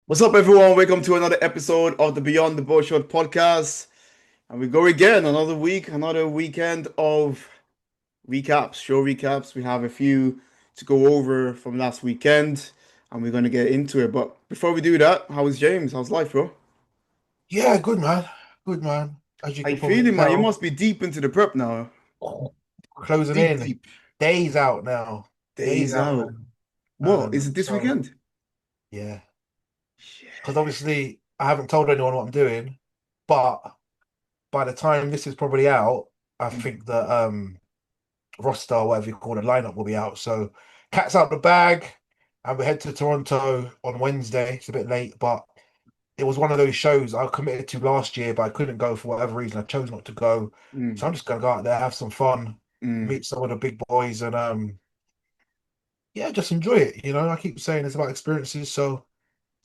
What's up, everyone? Welcome to another episode of the Beyond the Boardshorts podcast. And we go again, another week, another weekend of recaps, show recaps. We have a few to go over from last weekend, and we're going to get into it. But before we do that, how is James? How's life, bro? Yeah, good man. Good man. As you How you can probably feeling, man? You tell, must be deep into the prep now. closing Deep, in. deep. Days out now. Days Days out, out. man. What? Is it this So weekend? yeah. Because Shit. obviously I haven't told anyone what I'm doing, but by the time this is probably out, I think the roster, or whatever you call it, lineup will be out. So cat's out the bag, and we head to Toronto on Wednesday. It's a bit late, but it was one of those shows I committed to last year, but I couldn't go for whatever reason. I chose not to go. So Mm, I'm just gonna go out there, have some fun, mm. meet some of the big boys, and yeah, just enjoy it. I keep saying it's about experiences, so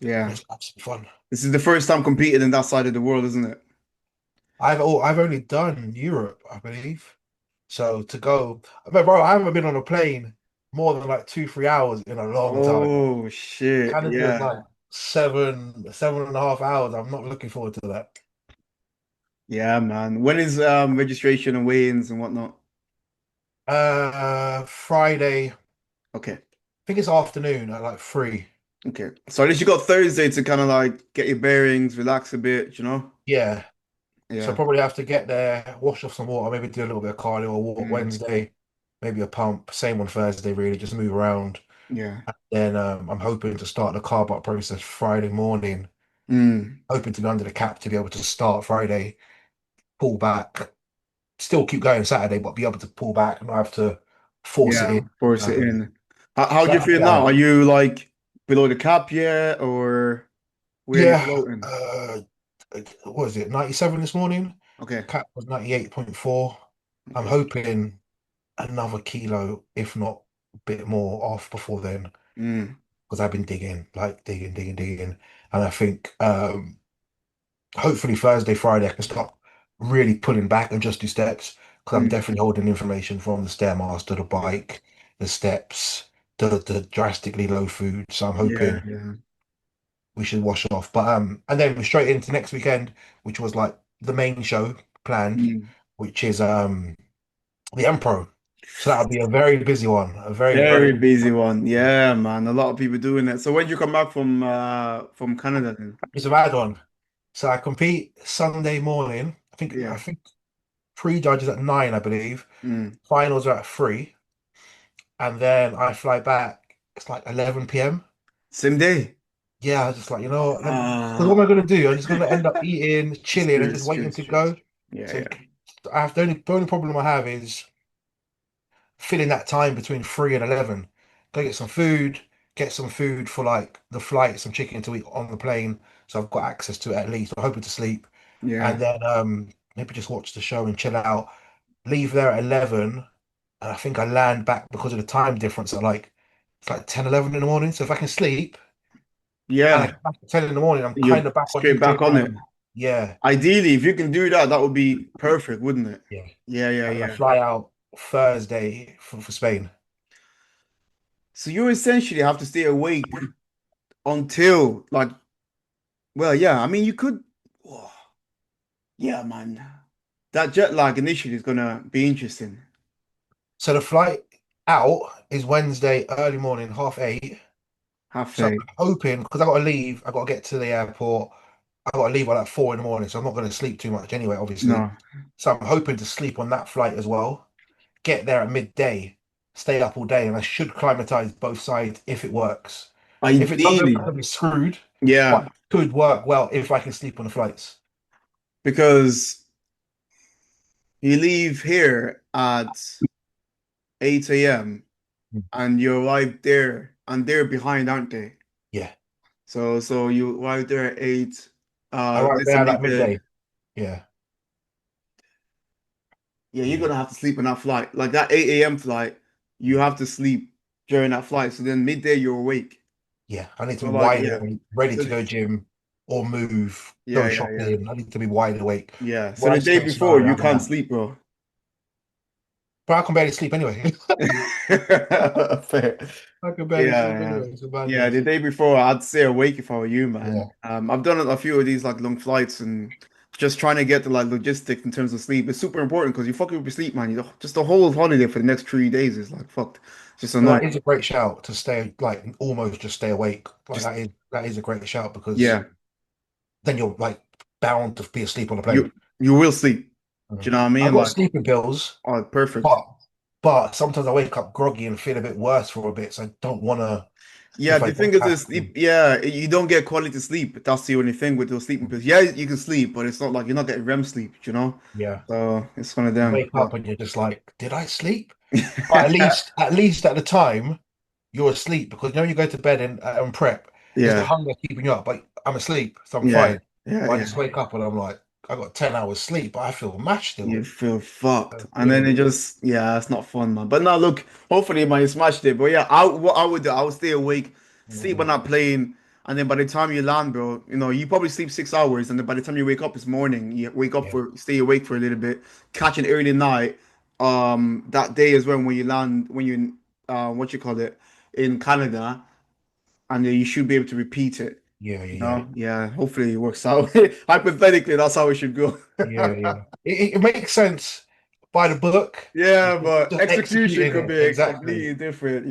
Yeah. let's have some fun. This is the first time competing in that side of the world, isn't it? I've only done Europe, I believe. So to go, but bro, I haven't been on a plane more than like 2, 3 hours in a long time. Oh, shit. Canada is Yeah. like 7.5 hours. I'm not looking forward to that. Yeah, man. When is registration and weigh-ins and whatnot? Friday, I Okay. think it's afternoon at like 3. Okay. So at least you got Thursday to kind of like get your bearings, relax a bit, you know? Yeah. So Yeah. probably have to get there, wash off some water, maybe do a little bit of cardio or walk Mm, Wednesday, maybe a pump. Same on Thursday, really, just move around. yeah. Then I'm hoping to start the carb up process Friday morning. Mm, Hoping to be under the cap to be able to start Friday, pull back, still keep going Saturday, but be able to pull back and not have to force it yeah. in. Force it in. How So do you that's the feel now? plan. Are you like below the cap yet, or where are you Yeah. floating? What is it? 97 this morning. Okay. Cap was 98.4. I'm Okay. hoping another kilo, if not a bit more, off before then, Mm, because I've been digging, like digging. And I think hopefully Thursday, Friday, I can start really pulling back and just do steps because I'm mm. definitely holding information from the Stairmaster, the bike, the steps, the drastically low food. So I'm Yeah, hoping yeah. we should wash off. But and then we're straight into next weekend, which was like the main show planned, Mm. which is the Empro. So that'll be a very busy one, a very, very Very busy busy one. one. Yeah, man. A lot of people doing it. So when you come back from Canada then? It's a bad one. So I compete Sunday morning. I Yeah. think pre-judges at 9, I believe. Mm. Finals are at 3. And then I fly back. It's like 11 p.m. Same day. Yeah, I was just like, because what Ah, am I going to do? I'm just going to end up eating, chilling, and straight, just straight, waiting to straight. go. Yeah, So yeah. I have the only problem I have is filling that time between 3 and 11. Go get some food for like the flight, some chicken to eat on the plane. So I've got access to it at least. I'm hoping to sleep. And Yeah. then maybe just watch the show and chill out. Leave there at 11. And I think I land back because of the time difference at like it's like 10, 11 in the morning. So if I can sleep and I Yeah. come back at 10 in the morning, I'm You're kind of back on straight UK back on it. time. Yeah. Ideally, if you can do that, that would be perfect, wouldn't it? Yeah. Yeah, yeah, And then I yeah. fly out Thursday for Spain. So you essentially have to stay awake until like, well, yeah, I mean you could oh, yeah, man. That jet lag initially is gonna be interesting. So the flight out is Wednesday early morning, 8:30. Half So a I'm hoping because I got to leave, I got to get to the airport. I got to leave at like 4 in the morning, so I'm not going to sleep too much anyway, obviously. no. So I'm hoping to sleep on that flight as well. Get there at midday, stay up all day, and I should climatize both sides if it works. If it doesn't, I'm Ideally, gonna be screwed, but yeah, it could work well if I can sleep on the flights. because you leave here at 8 a.m. Mm. and you arrive there and they're behind, aren't they? Yeah, So you arrive there at 8, I arrived let's say there like midday. midday. Yeah, Yeah, you're yeah, gonna have to sleep on that flight. Like that 8 a.m. flight, you have to sleep during that flight. So then midday you're awake. yeah. I need to So be like wide yeah. awake, ready So to go gym or move, yeah, go yeah, yeah. shopping. I need to be wide awake. Yeah. So the Worst day case before scenario, you I'm can't out. sleep, bro. But I can barely sleep anyway. Fair. I can barely Yeah, sleep yeah. anyway. It's a Yeah, the madness. day before I'd stay awake if I were you, man. Yeah. I've done a few of these like long flights and just trying to get the like logistics in terms of sleep. It's super important because you fucking up your sleep, man. You just the whole holiday for the next 3 days is like fucked. It's just But annoying. that is a great shout to stay like almost just stay awake. Like Just that is a great shout because yeah, then you're like bound to be asleep on the plane. you will sleep. Do you Mhm. know what I I've mean? got Like, sleeping pills, oh, perfect. but sometimes I wake up groggy and feel a bit worse for a bit. So I don't want to. Yeah, If I the thing don't is, have this to, sleep. Yeah, you don't get quality sleep. That's the only thing with those sleeping pills. Yeah, you can sleep, but it's not like you're not getting REM sleep. You know. yeah, So it's one of you them. wake up and you're just like, did I sleep? But at least at the time you're asleep because you go to bed and prep. It's the Yeah, hunger keeping you up. But I'm asleep, so I'm yeah, fine. yeah, But I yeah. just wake up and I'm like, I got 10 hours sleep, but I feel mashed You still. feel fucked, I'm and then feeling it just yeah, it's not fun, man. But now look, hopefully, man, you smashed it. But yeah, what I would do, I would stay awake, sleep on Mhm. that plane, and then by the time you land, bro, you probably sleep 6 hours, and then by the time you wake up, it's morning. You wake up Yeah, stay awake for a little bit, catch an early night. That day as well when you land, when you what you call it in Canada, and then you should be able to repeat it. yeah, You yeah, know, yeah. Hopefully, it works out. Hypothetically, that's how it should go. yeah, yeah. It makes sense by the book. Yeah, It's but just execution executing could it be exactly. completely different.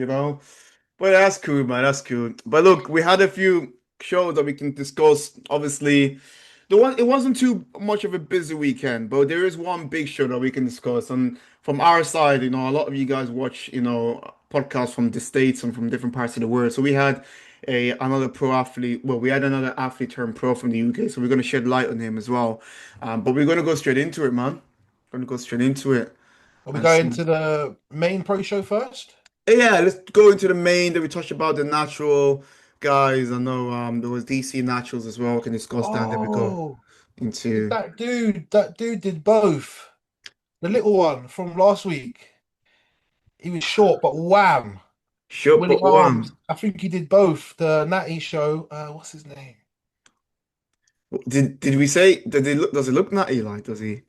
But that's cool, man. That's cool. But look, we had a few shows that we can discuss. Obviously, it wasn't too much of a busy weekend, but there is one big show that we can discuss. And from our side, a lot of you guys watch, podcasts from the States and from different parts of the world. So we had another pro athlete. Well, we had another athlete turned pro from the UK. So we're going to shed light on him as well. But we're going to go straight into it, man. Going to go straight into it. Are we And going see. to the main pro show first? Yeah, let's go into the main that we touched about the natural guys. I know there was DC Naturals as well. We can discuss that. Then we go Oh, into that dude did both. The little one from last week. He was short, but wham, Shut winning But arms. One. I think he did both. The Natty show. What's his name? Did we say does it look natty like does he?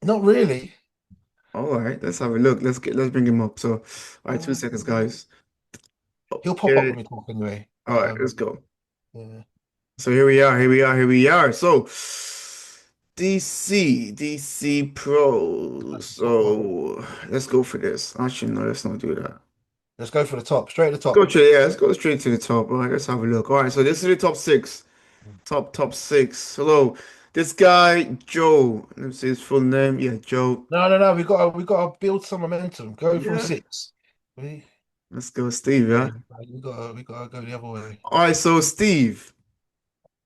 Not really. All right, let's have a look. Let's bring him up. So all right, 2 seconds, Um, guys. he'll pop up Okay. when we talk anyway. All But right, let's go. yeah. So here we are. So DC Pro. That's the top one. So let's go for this. Actually, no, let's not do that. Let's go for the top, straight at the Go top. to yeah, let's go straight to the top. All right, let's have a look. All right, so this is the top six. Top six. Hello. This guy, Joe. Let me see his full name. Yeah, Joe. No, no, no. We gotta build some momentum. Go from Yeah. six. We Let's go, Steve, yeah, yeah. we gotta go the other way. All right, so Steve.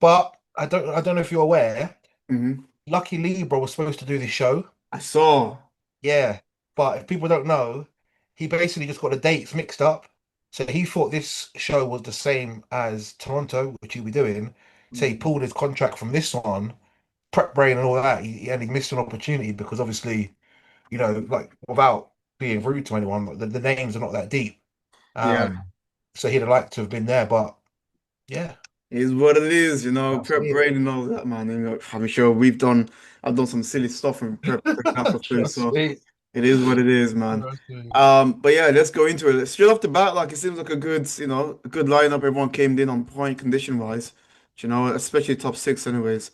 But I don't know if you're aware. Hmm. Lucky Libra was supposed to do this show. I saw. Yeah, but if people don't know, he basically just got the dates mixed up. So he thought this show was the same as Toronto, which he'll be doing. So he pulled his contract from this one, prep brain and all that. And he missed an opportunity because obviously, like without being rude to anyone, like, the names are not that deep. Yeah. Um, so he'd have liked to have been there, but yeah, Is what it is, that's prep it. brain and all that, man. I'm sure I've done some silly stuff in prepping after food, Trust so me. it is what it is, man. Trust me. But yeah, let's go into it. Straight off the bat, like it seems like a good lineup. Everyone came in on point condition wise, especially top six, anyways.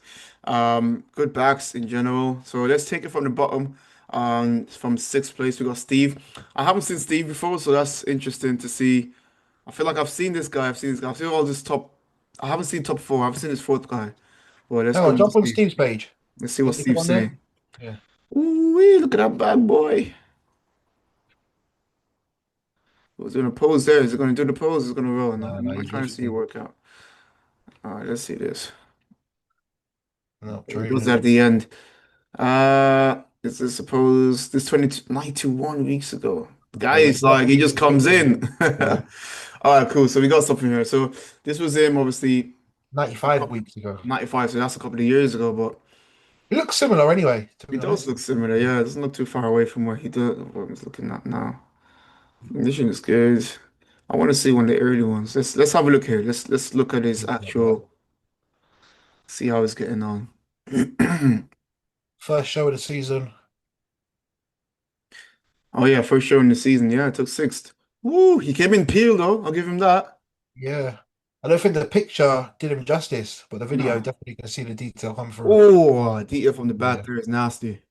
Good backs in general. So let's take it from the bottom. From sixth place, we got Steve. I haven't seen Steve before, so that's interesting to see. I feel like I've seen this guy. I've seen this guy. I've seen all this top. I haven't seen top four. I haven't seen this fourth guy. Well, let's Hang go on, into jump on Steve. Steve's page. Let's see what Is he Steve's on there? saying. Yeah. Ooh, look at that bad boy. Who's doing a pose there? Is it going to do the pose? Is it going to roll? No, No, no, I'm he's trying to see you lifting. work out. All right, let's see this. No, He does training. that at the end. This is suppose this 91 weeks ago. Guy Yeah, is he's not like he really just been fit comes then. in. Yeah. All right, cool. So we got something here. So this was him, obviously, a 95 couple weeks ago. 95. So that's a couple of years ago, but. He looks similar anyway, to He be does honest. look similar, yeah. It doesn't look too far away from where he does what he's looking at now. Condition is good. I want to see one of the early ones. Let's have a look here. Let's look at his Like that. actual, see how he's getting on. First show of the season. Oh yeah, first show in the season. Yeah, took sixth. Woo, he came in peeled though. I'll give him that. Yeah. I don't think the picture did him justice, but the video No. definitely can see the detail come through. Oh, detail from the back Yeah. there is nasty.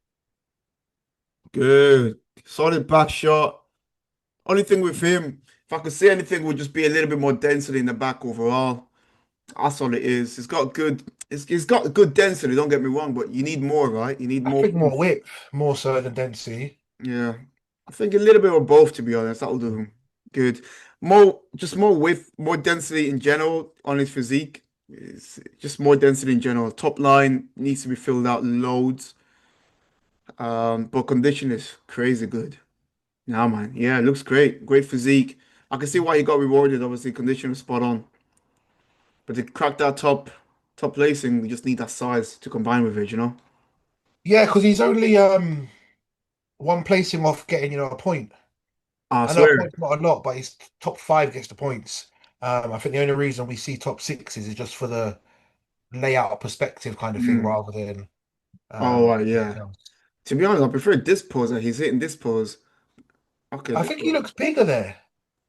Good. Solid back shot. Only thing with him, if I could say anything, would just be a little bit more density in the back overall. That's all it is. It's got good density, don't get me wrong, but you need more, right? You need I more think more oomph. width, more so than density. Yeah. I think a little bit of both, to be honest. That'll do him. Good. Just more width, more density in general on his physique. It's just more density in general. Top line needs to be filled out loads. But condition is crazy good. Nah, man. Yeah, it looks great. Great physique. I can see why he got rewarded. Obviously, condition was spot on. But to crack that top placing, we just need that size to combine with it, you know? Yeah, because he's only one placing off getting, a point. I I know a swear. point's not a lot, but his top five gets the points. I think the only reason we see top sixes is just for the layout perspective kind of thing Mm. rather than Oh, anything yeah. else. To be honest, I prefer this pose that he's hitting this pose. Okay, I think he looks bigger there.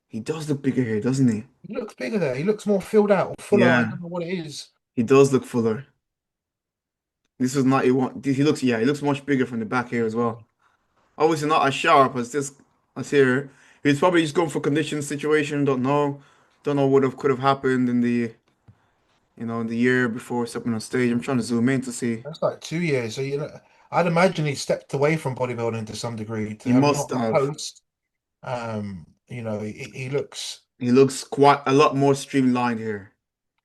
he does look bigger here, doesn't he? He looks bigger there. He looks more filled out or fuller. I Yeah, don't know what it is. he does look fuller. This is not he want. He looks yeah, he looks much bigger from the back here as well. Obviously not as sharp as this as here. He's probably just going for condition situation. Don't know what have could have happened in the in the year before stepping on stage. I'm trying to zoom in to see. That's like 2 years. So I'd imagine he stepped away from bodybuilding to some degree to He have must not have. post. He looks, He looks quite a lot more streamlined here.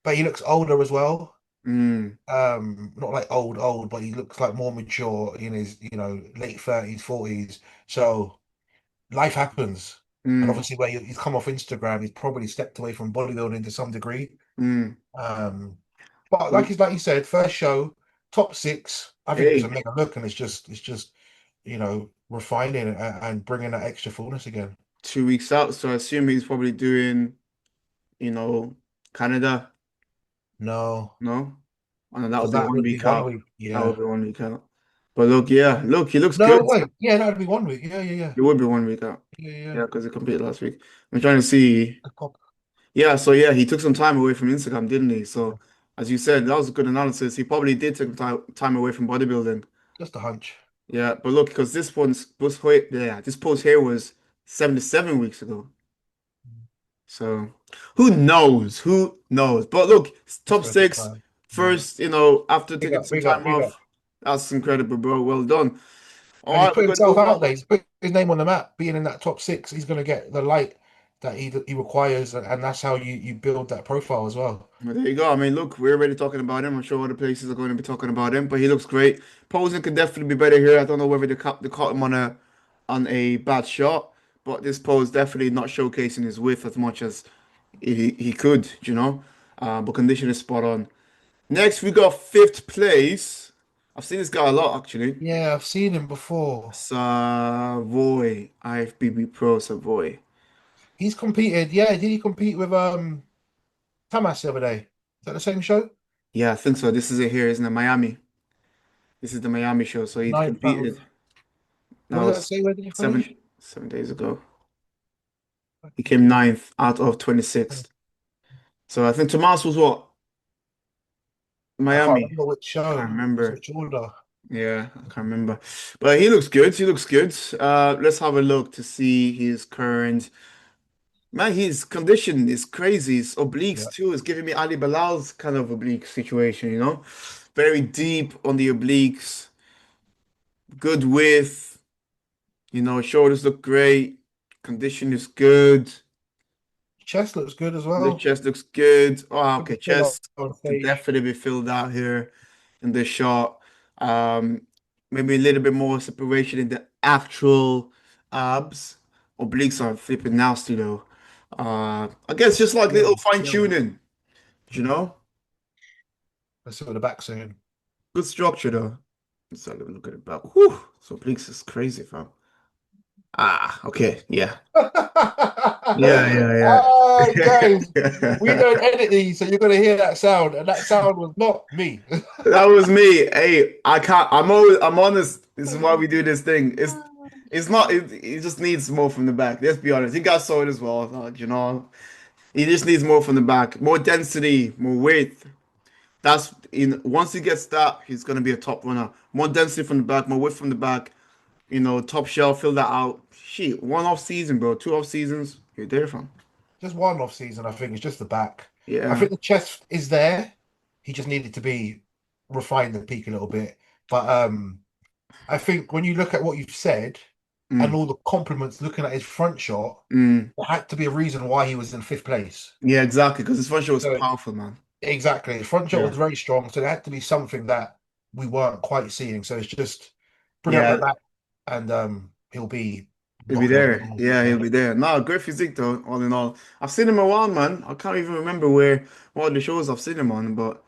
but he looks older as well. Mm, Not like old, but he looks like more mature in his, late 30s, 40s. So life happens. And mm, obviously, where he's come off Instagram, he's probably stepped away from bodybuilding to some degree. mm. Um, but like you said, first show, top six. I think it's a Hey, mega look, and it's just refining and bringing that extra fullness again. 2 weeks out, so I assume he's probably doing, you know, Canada. No, No? Oh, no, that because would be that one would be week 1 out. week. That would Yeah. be 1 week out. But look, yeah, look, he looks No, good. wait. Yeah, that would be 1 week. Yeah, yeah, yeah, It would be 1 week out. yeah, yeah. Yeah, because he competed last week. I'm trying to see. Good pop. Yeah, so yeah, he took some time away from Instagram, didn't he? Yeah. So, as you said, that was a good analysis. He probably did take time away from bodybuilding. Just a hunch. Yeah, but look, because this post here was 77 weeks ago. So, who knows? Who knows? But look, it's It's top gonna take six time. Yeah. first, after Big taking up, some big up, time big up. off. That's incredible, bro. Well done. All And he's right, we're put gonna himself go out on. there. He's put his name on the map. Being in that top six, he's going to get the light that he requires, and that's how you build that profile as well. Well, there you go. I mean, look, we're already talking about him. I'm sure other places are going to be talking about him, but he looks great. Posing could definitely be better here. I don't know whether they caught him on a bad shot, but this pose definitely not showcasing his width as much as he could, you know. But condition is spot on. Next, we got fifth place. I've seen this guy a lot actually. Yeah, I've seen him before. Savoy, IFBB Pro Savoy. He's competed. Yeah, did he compete with Tamas the other day? Is that the same show? Yeah, I think so. This is it here, isn't it? Miami. This is the Miami show. So he Ninth out of competed. That what does that was say? Where did he finish? 7 days ago. He came ninth out of 26th. So I think Tomas was what? I can't Miami. remember which Can't show, remember. which order. Yeah, I can't remember. But he looks good. He looks good. Let's have a look to see his current. Man, his condition is crazy. His obliques Yeah, too is giving me Ali Bilal's kind of oblique situation, you know? Very deep on the obliques, good width, shoulders look great, condition is good, chest looks good as the well. chest looks good. Oh, Could be okay, full chest on can stage. definitely be filled out here in this shot. Um, Maybe a little bit more separation in the actual abs. Obliques are flipping nasty though. I guess just like little Skill, fine skill. tuning, you know? Let's see what the back soon. Good structure though. Let's have a look at it back. Whew, so obliques is crazy, fam. Ah, okay, yeah. Yeah, Guys, we yeah. don't edit these, so you're gonna hear that sound, and that sound was not me. That was me. Hey, I can't. I'm honest. This is why we do this thing. It's not. He just needs more from the back. Let's be honest. He got solid as well. You know, he just needs more from the back, more density, more width. That's in. Once he gets that, he's gonna be a top runner. More density from the back, more width from the back. You know, top shelf, fill that out. Shit, one off season, bro. Two off seasons. You're there, fam. Just one off season, I think. It's just the back. I Yeah. think the chest is there. He just needed to be refined and peak a little bit. But I think when you look at what you've said and Mm, all the compliments looking at his front shot, mm. there had to be a reason why he was in fifth place. Yeah, exactly. Because his front show was So powerful, man. exactly, his front shot Yeah. was very strong. So there had to be something that we weren't quite seeing. So it's just bring up the Yeah, back and he'll be he'll be knocking on the there. door. Yeah, Yeah. he'll be there. No, great physique though, all in all. I've seen him around, man. I can't even remember where what the shows I've seen him on, but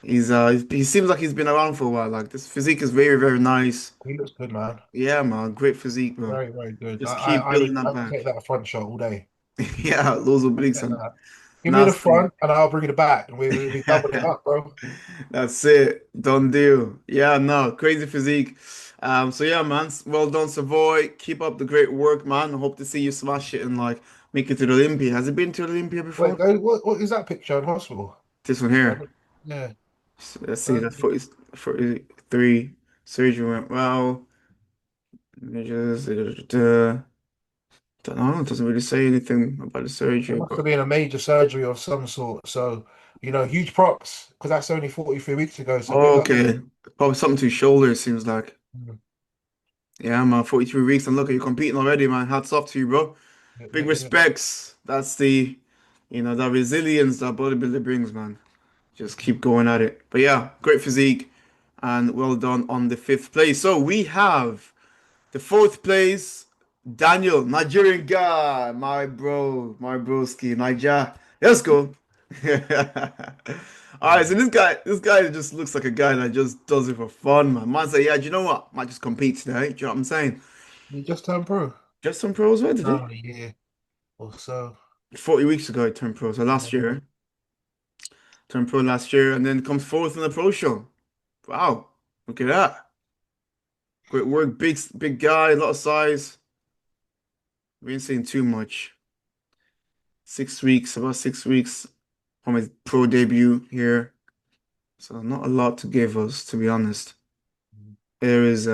he seems like he's been around for a while. Like this physique is very, very nice. He looks good, man. Yeah, man. Great physique, bro. Very, very good. Just keep building that I would take back. that front shot all day. Yeah, those are big, Take son. that. Give me the Nasty. front and I'll bring it back. And we'll be doubling it up, bro. That's it. Done deal. Yeah, no, crazy physique. So yeah, man, well done, Savoy. Keep up the great work, man. I hope to see you smash it and like make it to the Olympia. Has it been to the Olympia Wait, before? what is that picture in hospital? This one here. Yeah. So let's see, Uh, that's 40, 43. Surgery went well. Images, don't know, it doesn't really say anything about the It surgery, must have but been a major surgery of some sort. So, huge props because that's only 43 weeks ago. So big oh, up. okay. Probably something to his shoulder, it seems like. Mm. Yeah, man, 43 weeks. And look, you're competing already, man. Hats off to you, bro. Yeah, Big yeah, yeah. respects. That's that resilience that bodybuilder brings, man. Just keep going at it. But yeah, great physique and well done on the fifth place. So we have the fourth place, Daniel, Nigerian guy, my bro, my broski, Niger. Let's go. All right, so Mm. this guy just looks like a guy that just does it for fun, man. Man say, yeah, do you know what? Might just compete today. Do you know what I'm saying? You just turned pro. Just some pros, where did he? Around a year or so. 40 weeks ago, I turned pro. So last Yeah. year, turned pro last year, and then comes fourth in the pro show. Wow, look at that. Great work, big guy, a lot of size. We ain't saying too much. 6 weeks, about 6 weeks from his pro debut here. So not a lot to give us, to be honest. There is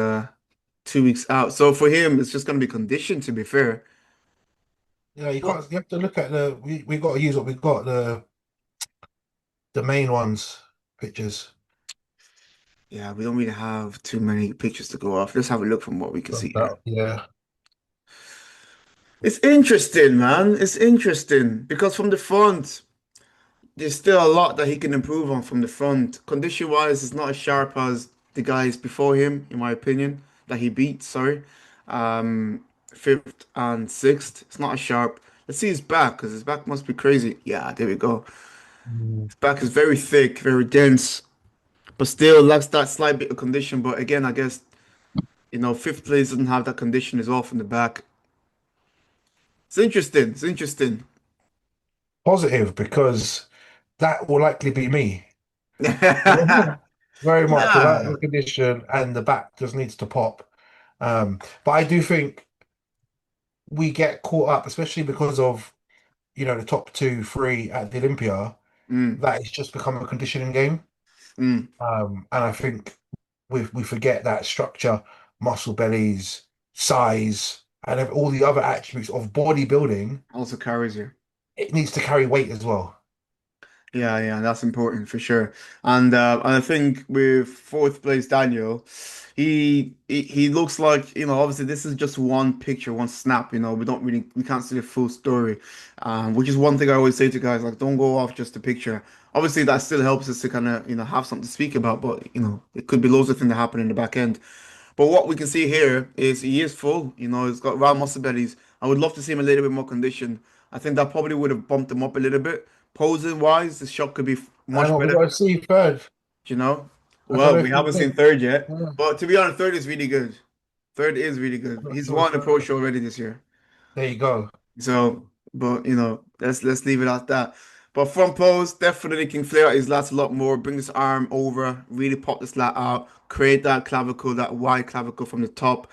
2 weeks out. So for him, it's just gonna be conditioned, to be fair. Yeah, you What? can't. You have to look at we got to use what we've got the main ones pictures. Yeah, we don't really have too many pictures to go off. Let's have a look from what we can see here. Yeah. It's interesting, man. It's interesting because from the front, there's still a lot that he can improve on from the front. Condition wise, it's not as sharp as the guys before him, in my opinion, that he beat, sorry. Fifth and sixth. It's not as sharp. Let's see his back, because his back must be crazy. Yeah, there we go. Mm. His back is very thick, very dense, but still lacks that slight bit of condition. But again, I guess, fifth place doesn't have that condition as well from the back. It's interesting. It's interesting. Positive because that will likely be me. Nah. Very much without the condition and the back just needs to pop. But I do think we get caught up, especially because of the top two, three at the Olympia, Mm, that it's just become a conditioning game. mm. And I think we forget that structure, muscle bellies, size, and all the other attributes of bodybuilding, Also carries you. it needs to carry weight as well. Yeah, yeah, that's important for sure. And I think with fourth place Daniel, he looks like, obviously this is just one picture, one snap, we can't see the full story. Which is one thing I always say to guys, like don't go off just a picture. Obviously that still helps us to kind of, have something to speak about, but it could be loads of things that happen in the back end. But what we can see here is he is full, he's got round muscle bellies. I would love to see him a little bit more conditioned. I think that probably would have bumped him up a little bit. Posing wise, the shot could be And much we better, got to see third. you know. I don't Well, know we if you haven't seen think. third yet, Yeah, but to be honest, third is really good. Third is really I'm good. not He's sure won the pro third. show already this year. There you go. So, but let's leave it at that. But front pose, definitely can flare out his lats a lot more, bring his arm over, really pop this lat out, create that clavicle, that wide clavicle from the top.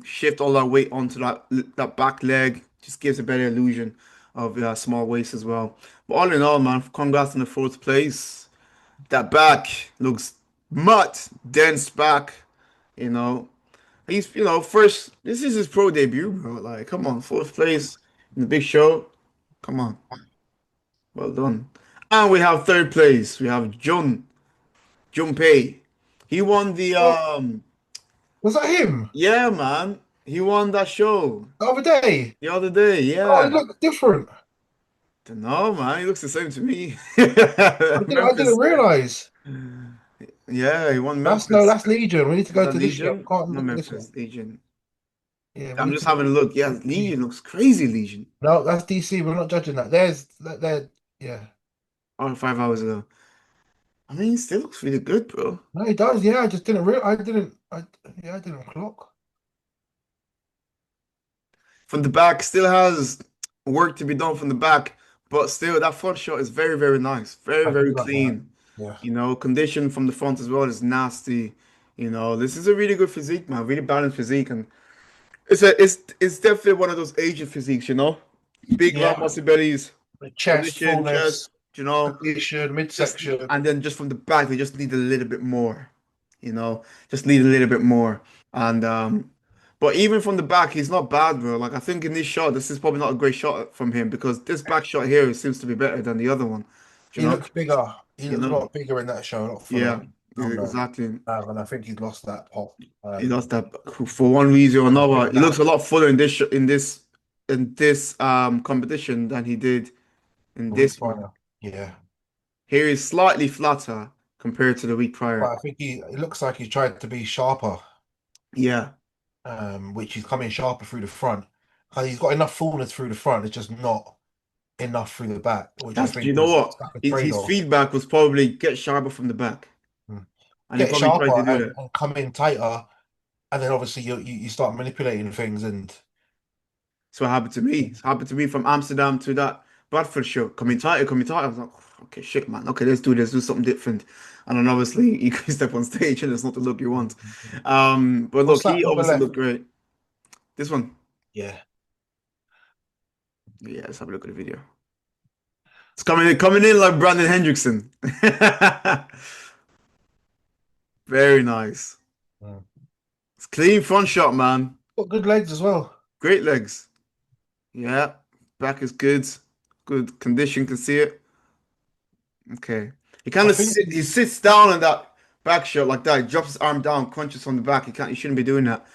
Shift all that weight onto that back leg, just gives a better illusion of small waist as well. But all in all, man, congrats on the fourth place. That back looks much dense back, you know. He's, first, this is his pro debut, bro. Like, come on, fourth place in the big show. Come on. Well done. And we have third place. We have Junpei. He won the Oh, was that him yeah, man. He won that show the other day? the other day. Oh, he Yeah. looked different. Don't know, man. He looks the same to me. I didn't Memphis. realize. Yeah, he won That's no, Memphis. that's Legion. We need to Is go that to this show. Legion? Can't Not look at this one. Memphis, Legion. Yeah, we I'm need just to go having a look. Yeah, to DC. Legion looks crazy, Legion. No, that's DC. We're not judging that. There's there. Yeah. Oh, 5 hours ago. I mean, it still looks really good, bro. No, he does. Yeah, I just didn't real. I didn't. Yeah, I didn't clock. From the back, still has work to be done from the back, but still that front shot is very, very nice, very, I do very like that. clean. Yeah. Condition from the front as well is nasty. This is a really good physique, man, really balanced physique, and it's definitely one of those Asian physiques, big round Yeah. muscle bellies, The chest, condition, fullness, chest, condition, just midsection. and then just from the back, they just need a little bit more, just need a little bit more. And but even from the back, he's not bad, bro. Like I think in this shot, this is probably not a great shot from him because this back shot here seems to be better than the other one. Do you He know? looks bigger. He You looks a know? lot bigger in that show, a lot fuller. Yeah, No. exactly. And I think he's lost that pop. He lost that for one reason or another. He looks a lot fuller in this competition than he did in The week this one. prior. Yeah. Here is slightly flatter compared to the week But prior. I think it looks like he's tried to be sharper, Yeah. which he's coming sharper through the front. He's got enough fullness through the front, it's just not enough through the back, which I You think know is what? like a His trade-off. feedback was probably get sharper from the back, Mm. and he Get probably tried to sharper do that. and come in tighter, and then obviously you start manipulating things and So it happened to me. It happened to me from Amsterdam to that Bradford show. Coming tighter, coming tighter. I was like, okay, shit, man. Okay, let's do something different. And then obviously you can step on stage and it's not the look you want. But what's look, that he on the obviously left? looked great. This one, Yeah. yeah, let's have a look at the video. It's coming in like Brandon Hendrickson. Very nice. Mm. It's clean front shot, man. Got good legs as well. Great legs. Yeah, back is good. Good condition, can see it. Okay. I think He he's, sits down in that back shot like that. He drops his arm down, crunches on the back. He shouldn't be doing that.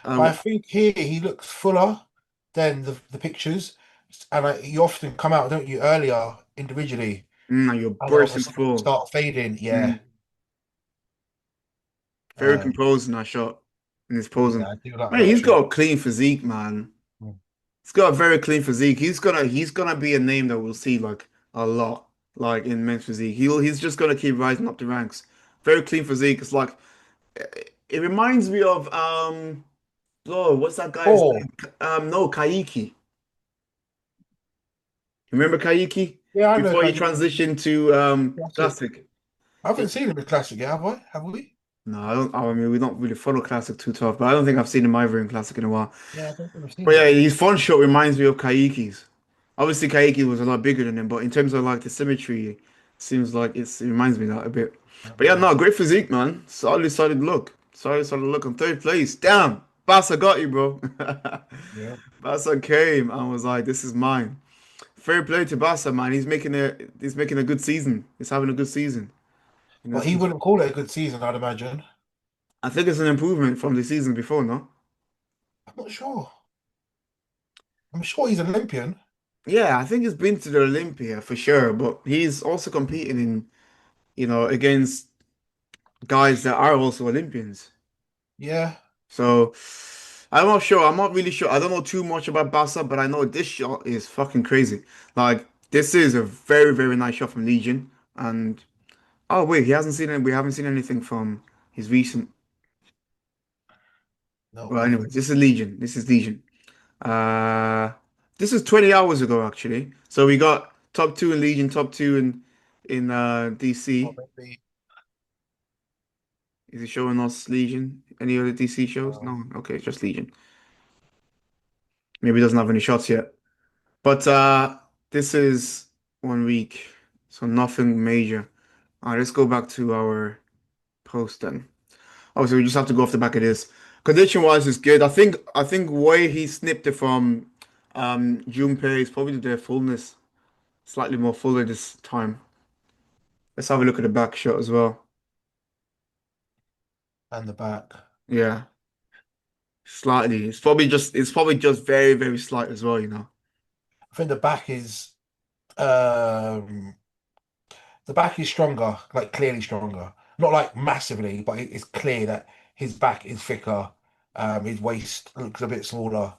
but I Um, think here he looks fuller than the pictures, and you often come out, don't you, earlier individually, you're and then bursting obviously you full. start fading. Yeah. Mm, very Um, composed in that shot. In his yeah, posing. I do like Man, that he's shot. got a clean physique, man. Mm. He's got a very clean physique. He's gonna be a name that we'll see like a lot, like in men's physique. He's just gonna keep rising up the ranks. Very clean physique. It's like it reminds me of oh, what's that guy's Oh, name? No, Kaiki. Remember Kaiki? yeah, I know Before he Kaji. transitioned to Classic. Classic. I haven't seen him in classic yet, have I? Have we? No, I don't. I mean, we don't really follow Classic too tough, but I don't think I've seen him either in Classic in a while. Yeah, I don't think I've seen But him. yeah, his front shot reminds me of Kaiki's. Obviously, Kaiki was a lot bigger than him, but in terms of like the symmetry, it seems like it reminds me of that a bit. But yeah, Yeah. no, great physique, man. Solid look. Solid look on third place. Damn, Basa got you, bro. Yeah. Basa came and was like, "This is mine." Fair play to Basa, man. He's making a good season. He's having a good season. But he wouldn't call it a good season, I'd imagine. I think it's an improvement from the season before, no? I'm not sure. I'm sure he's an Olympian. Yeah, I think he's been to the Olympia for sure, but he's also competing against guys that are also Olympians. Yeah. So I'm not sure. I'm not really sure. I don't know too much about Basa, but I know this shot is fucking crazy. Like this is a very, very nice shot from Legion. And oh wait, he hasn't seen it. We haven't seen anything from his recent. No, Well, anyways, nothing. this is Legion. This is Legion. Uh, This is 20 hours ago, actually. So we got top two in Legion, top two in Or DC. maybe Is he showing us Legion? Any other DC shows? uh, No. Okay, just Legion. Maybe he doesn't have any shots yet. But this is 1 week, so nothing major. All right, let's go back to our post then. Obviously, we just have to go off the back of this. Condition wise is good. I think where he snipped it from Junpei is probably the fullness. Slightly more fuller this time. Let's have a look at the back shot as well. and the back. Yeah, slightly. It's probably just very, very slight as well, you know. I think um the back is stronger, like clearly stronger. Not like massively, but it's clear that his back is thicker. His waist looks a bit smaller.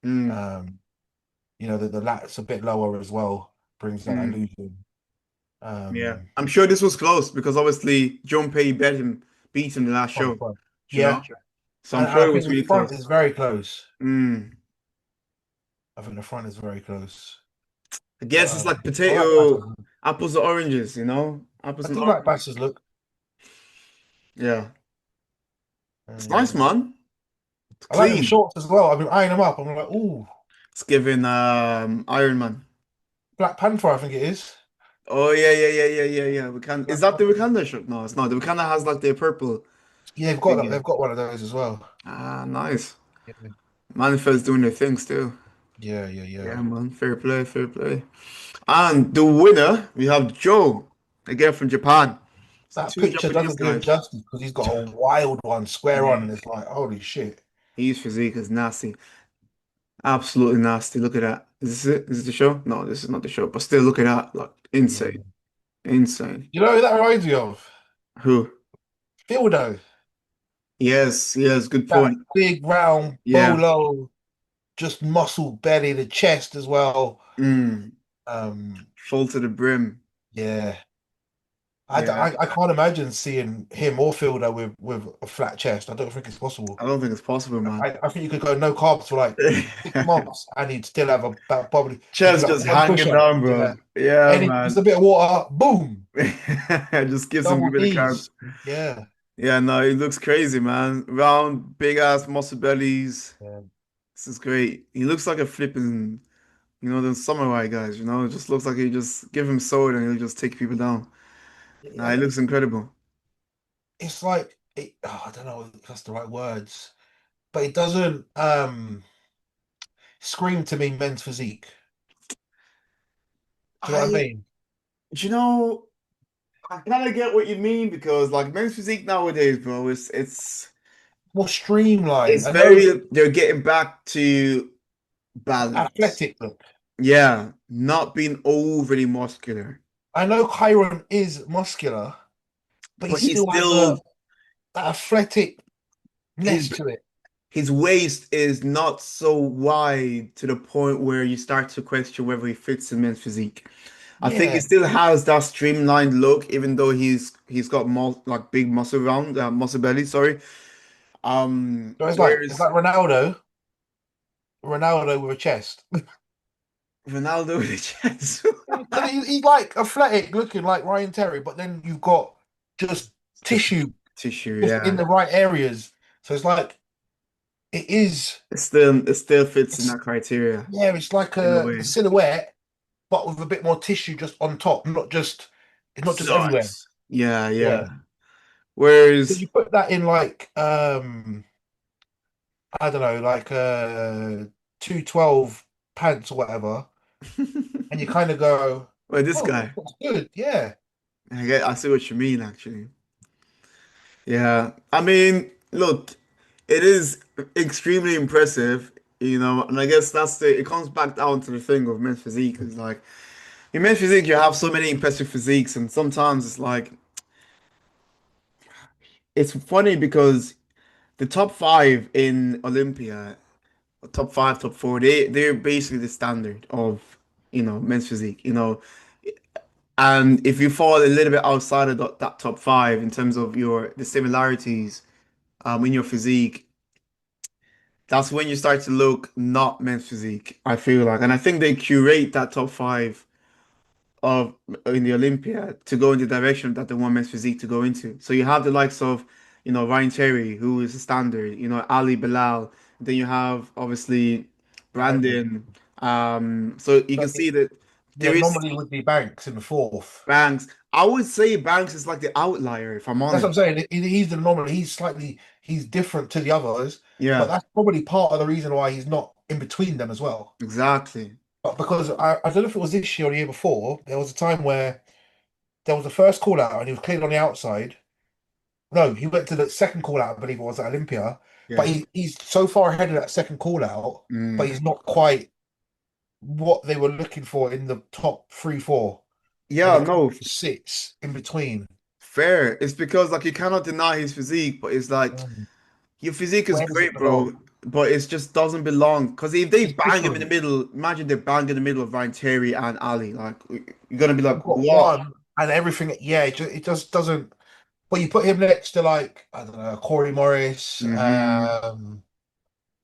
Mm, Um, the lat's a bit lower as well, brings that mm, illusion. yeah. Um, I'm sure this was close because obviously Junpei beat him the last on the show, front. you know? Yeah, So I'm and sure I it think was the really front close. is very close. Mm. I think the front is very close. I But guess it's like I like Basa's potato, look. apples to oranges, you know? I Apples and do like oranges. Basa's look. Yeah. It's nice, Um, man. It's I like them clean. shorts as well. I've been eyeing them up. I'm like, ooh, It's giving Iron Man. Black Panther, I think it is. Oh yeah, yeah, yeah, yeah, yeah, yeah. We can. Is Black that the Panther. Wakanda shirt? No, it's not. The Wakanda has like the purple Yeah, they've got that. figure. They've got one of those as well. Ah, nice. Yeah, Manifest doing their thing still. yeah, yeah, Yeah, yeah. man. Fair play, fair play. And the winner, we have Joe, again from Japan. So That two picture Japanese doesn't do him guys. justice because he's got a wild one square on, and Yeah. it's like, holy shit. His physique is nasty. Absolutely nasty. Look at that. Is this it? Is this the show? No, this is not the show. But still, look at that. Like, insane. Yeah. Insane. You know who that reminds me of? Who? Fildo. Yes, yes, good That point. big round Yeah. bolo, just muscle belly, the chest as well. Mm. Um, Full to the brim. yeah. Yeah. I can't imagine seeing him or Fildo with a flat chest. I don't think it's possible. I don't think it's possible, man. I think you could go no carbs for like 6 months and you'd still have probably you do Chest like just one hanging push-up. down, Yeah. bro. Yeah, Any just a man. bit of water, boom, Just give some double bit of carbs. D's. Yeah. Yeah, no, it looks crazy, man. Round, big ass muscle bellies. Yeah. This is great. He looks like a flipping, them samurai guys, It just looks like he just give him sword and he'll just take people down. Nah, he Yeah. looks incredible. It's like I don't know if that's the right words, but it doesn't scream to me men's physique. Do you know what I I, mean? you know, I kind of get what you mean because like men's physique nowadays, bro, More streamlined. it's I know very they're getting back to balance. athletic look. Yeah, not being overly muscular, I know Chiron is muscular, but he but he's still has still that athleticness his to it. his waist is not so wide to the point where you start to question whether he fits in men's physique. I think he Yeah. still has that streamlined look, even though he's got like big muscle round, muscle belly. Sorry. So it's Whereas like Ronaldo with a chest. Ronaldo with a chest. Because he's like athletic looking like Ryan Terry, but then you've got just Just tissue tissue, just in yeah. the right areas. So it's like it is It still fits in it's that criteria yeah, it's like in a a way. silhouette, but with a bit more tissue just on top, it's not just everywhere. Sucks. Yeah, yeah. Yeah. So Whereas you put that in like I don't know, like 212 pants or whatever, and you kind of go, well, this oh, guy, that's good, yeah. I see what you mean actually. Yeah. I mean, look, it is extremely impressive, and I guess it comes back down to the thing of men's physique. Is like in men's physique, you have so many impressive physiques, and sometimes it's like it's funny because the top five in Olympia, top five, top four, they're basically the standard of men's physique. And if you fall a little bit outside of that top five in terms of the similarities in your physique, that's when you start to look not men's physique, I feel like. And I think they curate that top five of in the Olympia to go in the direction that they want men's physique to go into. So you have the likes of, Ryan Terry, who is a standard, Ali Bilal. Then you have obviously Brandon. Brandon. So you can But see that the there is anomaly would be Banks in the fourth. Banks. I would say Banks is like the outlier, if I'm That's what honest. I'm saying. He's the anomaly. He's different to the others, but Yeah, that's probably part of the reason why he's not in between them as well. exactly. But because I don't know if it was this year or the year before, there was a time where there was the first call out and he was cleared on the outside. No, he went to the second call out, I believe it was at Olympia. But Yeah. he's so far ahead of that second call out, but Mm. he's not quite what they were looking for in the top three, four. And Yeah, he kind no, of sits in between. fair. It's because like you cannot deny his physique, but it's like Mm. your physique is Where does it great, bro, belong? but it just doesn't belong. Because if they It's bang him in the different. middle, imagine they bang in the middle of Ryan Terry and Ali. Like you're gonna be like, You've got what? one and everything. Yeah, it just doesn't. But you put him next to like I don't know Corey Morris. Hmm.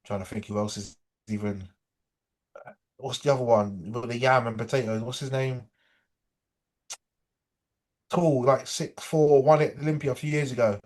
Trying to think who else is even. What's the other one with the yam and potatoes? What's his name? Tall, like 6'4", won it Olympia a few years ago,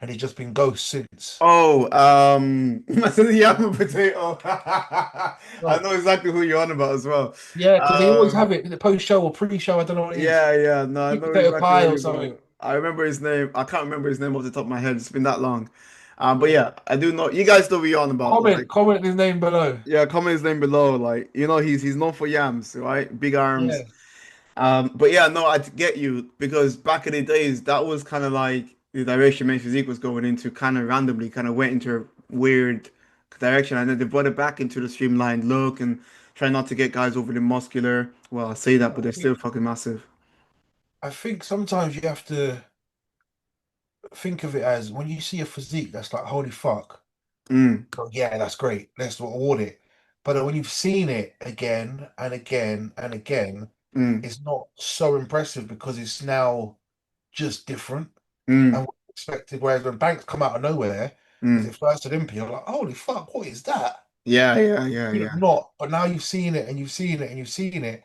and he's just been ghost since. Oh, I said the yam and potato. I Well, know exactly who you're on about as well. yeah, because they always have Um, it in the post show or pre show. I don't know what it is. yeah, yeah, no, I Sweet know potato exactly pie what or you're talking something. about. I remember his name. I can't remember his name off the top of my head. It's been that long. But Yeah. yeah, I do know. You guys know what you're on about. Like, Comment his name below. yeah, comment his name below. Like, he's known for yams, right? Big arms. Yeah. But yeah, no, I get you because back in the days, that was kind of like the direction men's physique was going into, kind of randomly, kind of went into a weird direction, and then they brought it back into the streamlined look and try not to get guys overly muscular. Well, I say that, I but they're still think fucking massive. I think sometimes you have to think of it as when you see a physique that's like holy fuck. Mm, Oh, yeah, that's great. Let's award it. But then when you've seen it again and again and again, mm, it's not so impressive because it's now just different and mm, what you expected. Whereas when Banks come out of nowhere as mm. it first Olympia, you're like, holy fuck, what is that? Yeah, yeah, yeah, You know, yeah. not, but now you've seen it and you've seen it and you've seen it.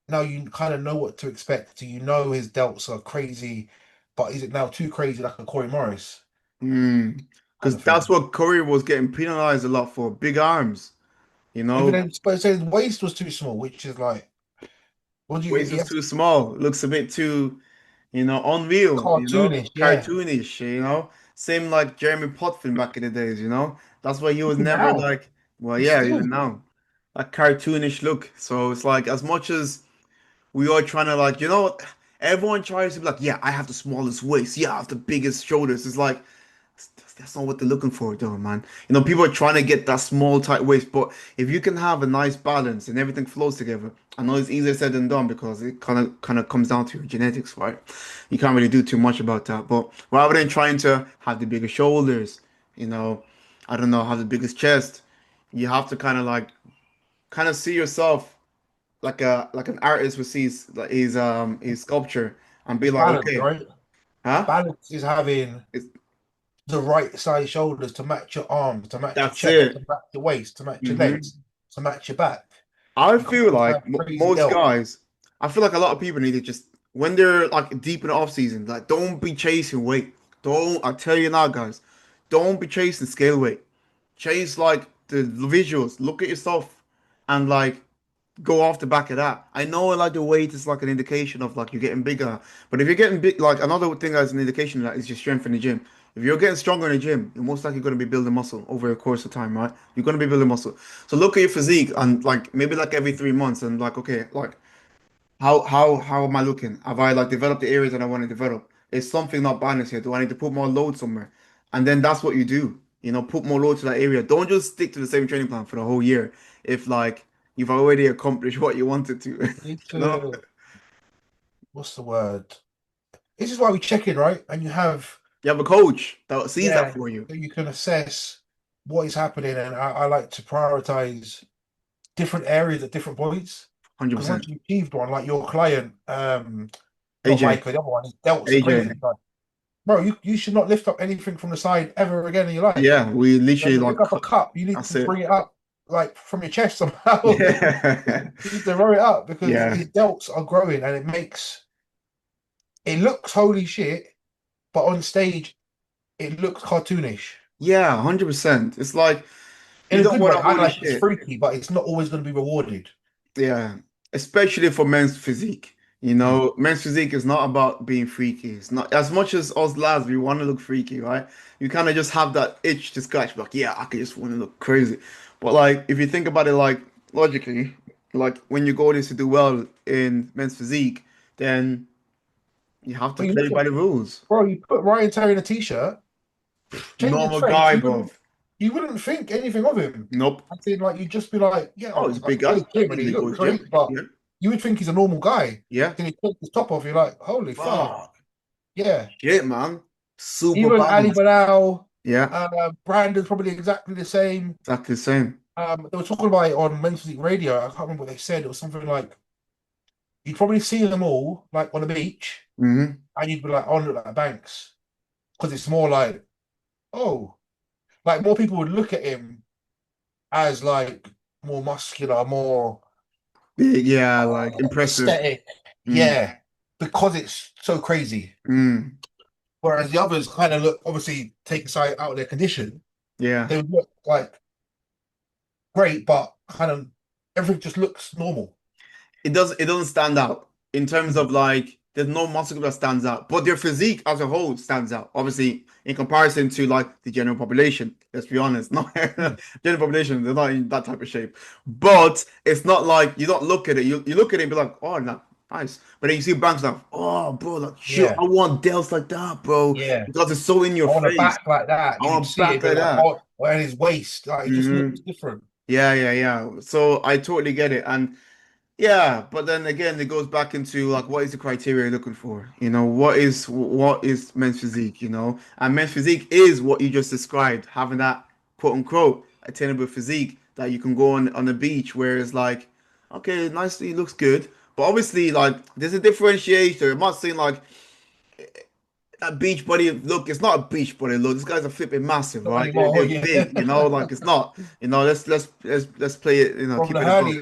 Now you kind of know what to expect. You know his delts are crazy, but is it now too crazy like a Corey Morris Mm. kind Because of that's thing? what Curry was getting penalized a lot for, big arms, you Even know? then, but his waist was too small, which is like, what do Waist you is have to too small, looks a bit too, unreal, cartoonish? Yeah, cartoonish, Same like Jeremy Potvin back in the days, That's why he was even never now like, well, he's yeah, still even now, that cartoonish look. So it's like as much as we are trying to like, everyone tries to be like, yeah, I have the smallest waist, yeah, I have the biggest shoulders. It's like that's not what they're looking for, though, man. People are trying to get that small, tight waist, but if you can have a nice balance and everything flows together, I know it's easier said than done because it kind of comes down to your genetics, right? You can't really do too much about that. But rather than trying to have the bigger shoulders, I don't know, have the biggest chest, you have to kind of see yourself like an artist would see his sculpture and be it's like, balance, okay, right? huh? Balance is having It's the right size shoulders to match your arms, to match your that's chest, to it. match your waist, to match your Hmm. legs, to match your back. I You feel can't like have crazy most delts. guys, I feel like a lot of people need to just when they're like deep in the off season, like don't be chasing weight. Don't I tell you now, guys, don't be chasing scale weight. Chase like the visuals. Look at yourself and like go off the back of that. I know like the weight is like an indication of like you're getting bigger, but if you're getting big, like another thing as an indication of that is your strength in the gym. If you're getting stronger in the gym, you're most likely going to be building muscle over a course of time, right? You're going to be building muscle. So look at your physique and like maybe like every 3 months and like okay, like how am I looking? Have I like developed the areas that I want to develop? Is something not balanced here? Do I need to put more load somewhere? And then that's what you do. Put more load to that area. Don't just stick to the same training plan for the whole year if like you've already accomplished what you wanted to. You need You know? to, what's the word? This is why we check in, right? And you have, You have a coach that sees that yeah, for you. so you can assess what is happening. And I like to prioritize different areas at different points. Because once 100%. you've achieved one, like your client, not AJ. Michael, the other one, his delts are crazy. AJ. Like, bro, you should not lift up anything from the side ever again in your life. Yeah, we Like, literally to pick like up a cup, you need to that's it. bring it up like from your chest somehow. Yeah. You need to row it up because Yeah. his delts are growing and it looks holy shit, but on stage it looks cartoonish. Yeah, 100%. It's like In you a don't good want way. to I holy like it's shit. freaky, but it's not always going to be rewarded. Yeah, especially for men's physique. You Mm. know, men's physique is not about being freaky. It's not as much as us lads, we want to look freaky, right? You kind of just have that itch to scratch, like, yeah, I could just want to look crazy. But like, if you think about it, like logically, like when you go this to do well in men's physique, then you have to But you play look by at the rules. bro, you put Ryan Terry in a t-shirt, change his Normal face, guy, bro. you wouldn't think anything of him. Nope. I think like you'd just be like, yeah, Oh, he's a like big he goes guy. to the gym and he Easily go looks to gym. great, but Yeah. you would think he's a normal guy. Yeah. Then he takes his top off, you're like, holy fuck. Fuck. Yeah. Shit, man. Super Even Ali balanced. Banal, Yeah. Brandon's probably exactly the same. Exactly the same. They were talking about it on Men's Physique Radio. I can't remember what they said. It was something like you'd probably see them all like on the beach, Hmm. and you'd be like, "Oh, look like Banks," because it's more like, oh, like more people would look at him as like more muscular, more Big, yeah, like impressive. aesthetic. Mm, Yeah, because it's so crazy. mm, Whereas the others kind of look, obviously, take aside out of their condition, yeah. they would look like great, but kind of everything just looks normal. It doesn't stand out in terms Mm. of like there's no muscle that stands out, but their physique as a whole stands out. Obviously, in comparison to like the general population. Let's be honest, not Mm. general population, they're not in that type of shape. But it's not like you don't look at it. You look at it and be like, oh, no, nice. But then you see Banks like, oh, bro, like shit, Yeah, I want delts like that, bro, yeah. because it's so in your I want a face. back like that. I You'd want see back it, be like like, that. oh, and his waist, like it just looks Hmm. different. Yeah, yeah, yeah. So I totally get it. And yeah, but then again, it goes back into like what is the criteria you're looking for? You know, what is men's physique, you know? And men's physique is what you just described, having that quote unquote attainable physique that you can go on the beach where it's like, okay, nicely looks good. But obviously, like there's a differentiator. I'm not saying like a beach body look, it's not a beach body look. These guys are flipping massive, Not right? They're, anymore, they're yeah. big, you know, like it's not, you know, let's play it, you know, From keep the it a buck.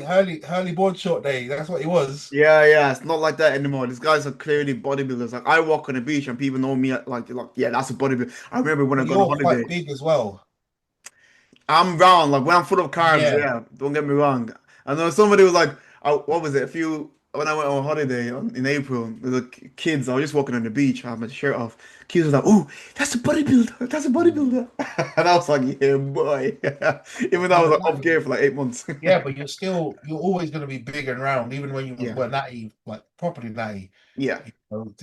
Hurley Boardshort day, that's what he was. Yeah, yeah, it's not like that anymore. These guys are clearly bodybuilders. Like I walk on the beach and people know me like yeah, that's a bodybuilder. I remember when I But go on you're holiday. quite big as well. I'm round, like when I'm full of carbs, Yeah. yeah, don't get me wrong. I know somebody was like, what was it? A few when I went on holiday in April, there was like kids. I was just walking on the beach, I had my shirt off. Kids was like, "Oh, that's a bodybuilder. That's a Mm. bodybuilder," and I was like, "Yeah, boy." Even though I But was the like guys off gear for like 8 months. yeah, but you're always going to be big and round, even when you Yeah, were natty, like properly natty. yeah. You know,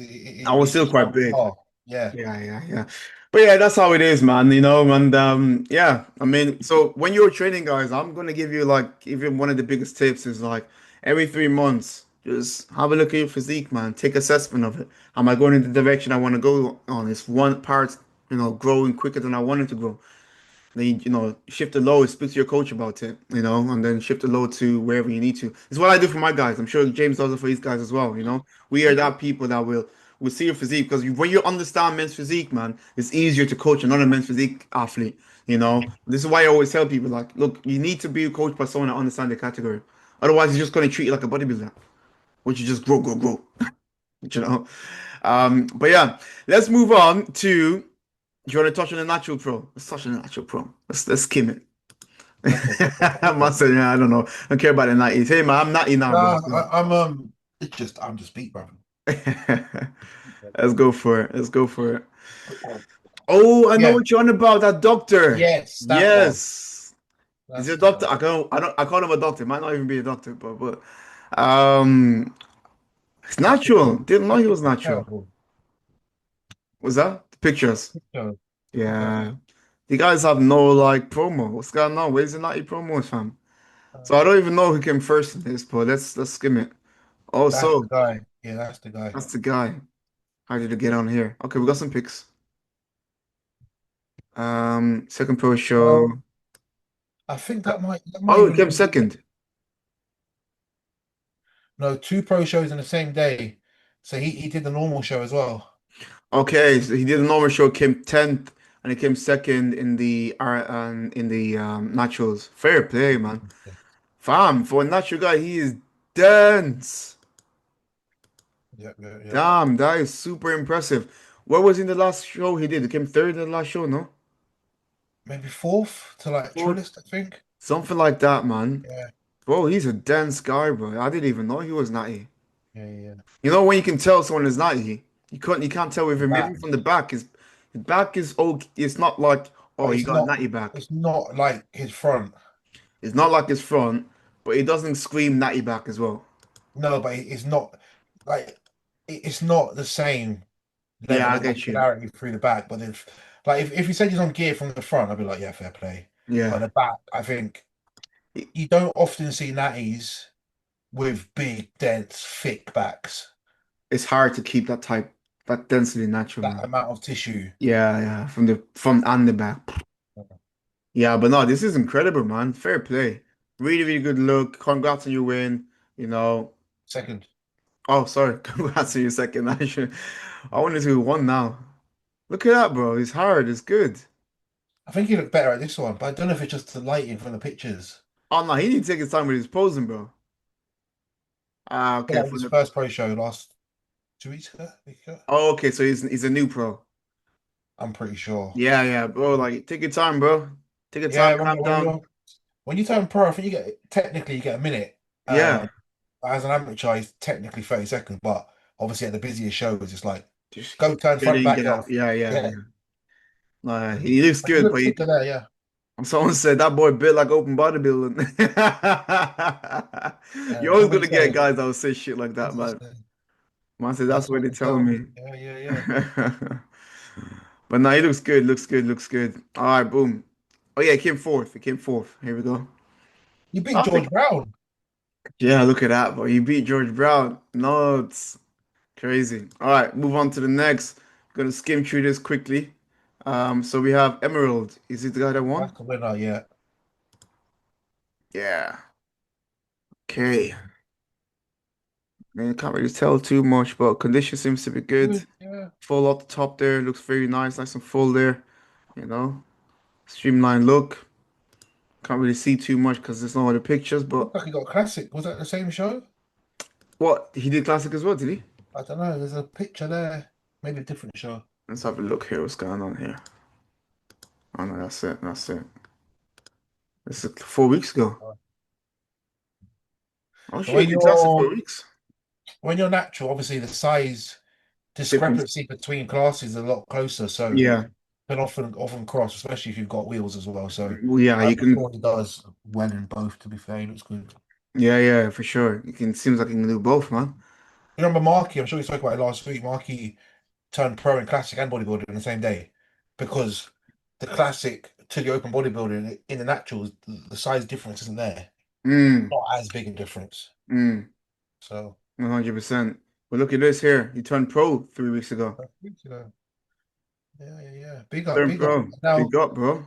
I was it's still just quite how you big. are. Yeah. Yeah, yeah, yeah. But yeah, that's how it is, man, you know, and yeah, I mean, so when you're training guys, I'm gonna give you like even one of the biggest tips is like every 3 months, just have a look at your physique, man. Take assessment of it. Am I going in the direction I want to go on? Is one part, growing quicker than I wanted to grow? Then shift the load, speak to your coach about it, and then shift the load to wherever you need to. It's what I do for my guys. I'm sure James does it for his guys as well. We are that people that will see your physique because when you understand men's physique, man, it's easier to coach another men's physique athlete. This is why I always tell people like, look, you need to be coached by someone that understands the category. Otherwise, he's just going to treat you like a bodybuilder, which you just grow, grow, grow. you know. But yeah, let's move on to. Do you want to touch on the natural pro? Let's touch on the natural pro. Let's skim it. Okay. I must say, yeah, I don't know. I don't care about the 90s. Hey man, I'm 90 now, bro. Nah, I'm just beat, bro. Let's go for it. Let's go for it. Oh, I know Yeah. what you're on about. That doctor. Yes, that one. Yes. Is he That's a the doctor? guy. I call him a doctor. Might not even be a doctor, but um it's That natural. picture, Didn't know that he was picture is natural. terrible. Was that the pictures? Picture, okay. Yeah. The guys have no like promo. What's going on? Where's the 90 promos, fam? So I Uh, don't even know who came first in this, but let's skim it. that's Also, the guy. Yeah, that's the guy. that's the guy. How did it get on here? Okay, we got some picks. Second pro show. Well, I think that might Oh, it even came be second. no two pro shows in the same day. So he did the normal show as well. Okay, so he did a normal show, came 10th, and he came second in the naturals. Fair play, man. Fam, for a natural guy, he is dense. Yep, yep, yep. Damn, that is super impressive. What was in the last show he did? He came third in the last show, no? Maybe fourth to like Fourth? Trillist, I think. Something like that, man. Yeah, Bro, he's a dense guy, bro. I didn't even know he was natty. yeah, yeah. You know when you can tell someone is natty? You can't tell with The him even back, from the back. His back is okay. It's not like, oh, but he got natty back. it's not like his front. It's not like his front, but it doesn't scream natty back as well. No, but it's not like it's not the same Yeah, level I of get you. muscularity through the back. But if you said he's on gear from the front, I'd be like, yeah, fair play. But Yeah. the back, I think you don't often see natties with big, dense, thick backs. It's hard to keep that density natural, That man. amount of tissue. Yeah, yeah, from the front and the back. Yeah, but no, this is incredible, man. Fair play. Really, really good look. Congrats on your win. You know. Second. Oh, sorry. Congrats on your second. I wanted to won now. Look at that, bro. It's hard. It's good. I think he looked better at this one, but I don't know if it's just the lighting from the pictures. Oh no, he need to take his time with his posing, bro. Ah, I feel okay. like For his the first pro show last 2 weeks ago. Week ago? oh, okay. So he's a new pro. I'm pretty sure. Yeah, yeah, bro. Like, take your time, bro. Take your time, Yeah, calm down. when you turn pro, I think you get technically you get a minute. Yeah, As an amateur, it's technically 30 seconds, but obviously at the busiest shows, it's like just go turn get front in, back get out. health. Yeah, yeah, Yeah. yeah. He looks But he good, looked but thicker there, yeah. someone said that boy built like open bodybuilding. You're always Somebody gonna get say, guys that will say shit like that, somebody man. say, Man said that's that's what what they they tell tell me. me. Yeah, yeah, yeah. But no, he looks good, looks good, looks good. All right, boom. Oh yeah, he came fourth. He came fourth. Here we go. You beat I George think, Brown. yeah, look at that, bro. He beat George Brown. No, it's crazy. All right, move on to the next. Gonna skim through this quickly. So we have Emerald. Is it the guy that won? That's the winner, yeah. Yeah. Okay. Man, can't really tell too much, but condition seems to be good. Good, yeah. Full out the top there, looks very nice and full there. You know, streamlined look. Can't really see too much because there's no other pictures. But Looked like he got classic. Was that the same show? what he did classic as well, did he? I don't know. There's a picture there. Maybe a different show. Let's have a look here. What's going on here? Oh no, that's it. That's it. This is 4 weeks ago. Oh So shit, he did classic 4 weeks. when you're natural, obviously the size Difference. discrepancy between classes is a lot closer. So Yeah. can often cross, especially if you've got wheels as well. So Well, yeah, you I'm can. sure he does well in both. To be fair, he looks good. Yeah, yeah, for sure. You can. Seems like you can do both, man. You remember Marky? I'm sure we spoke about it last week. Marky turned pro in classic and bodybuilding in the same day because the classic to the open bodybuilding in the naturals, the size difference isn't there. Mm, Not as big a difference. mm, So 100%. Well, look at this here. He turned pro 3 weeks ago. you know, yeah, yeah, yeah. Big up, Turned big up. pro. Now Big up, bro.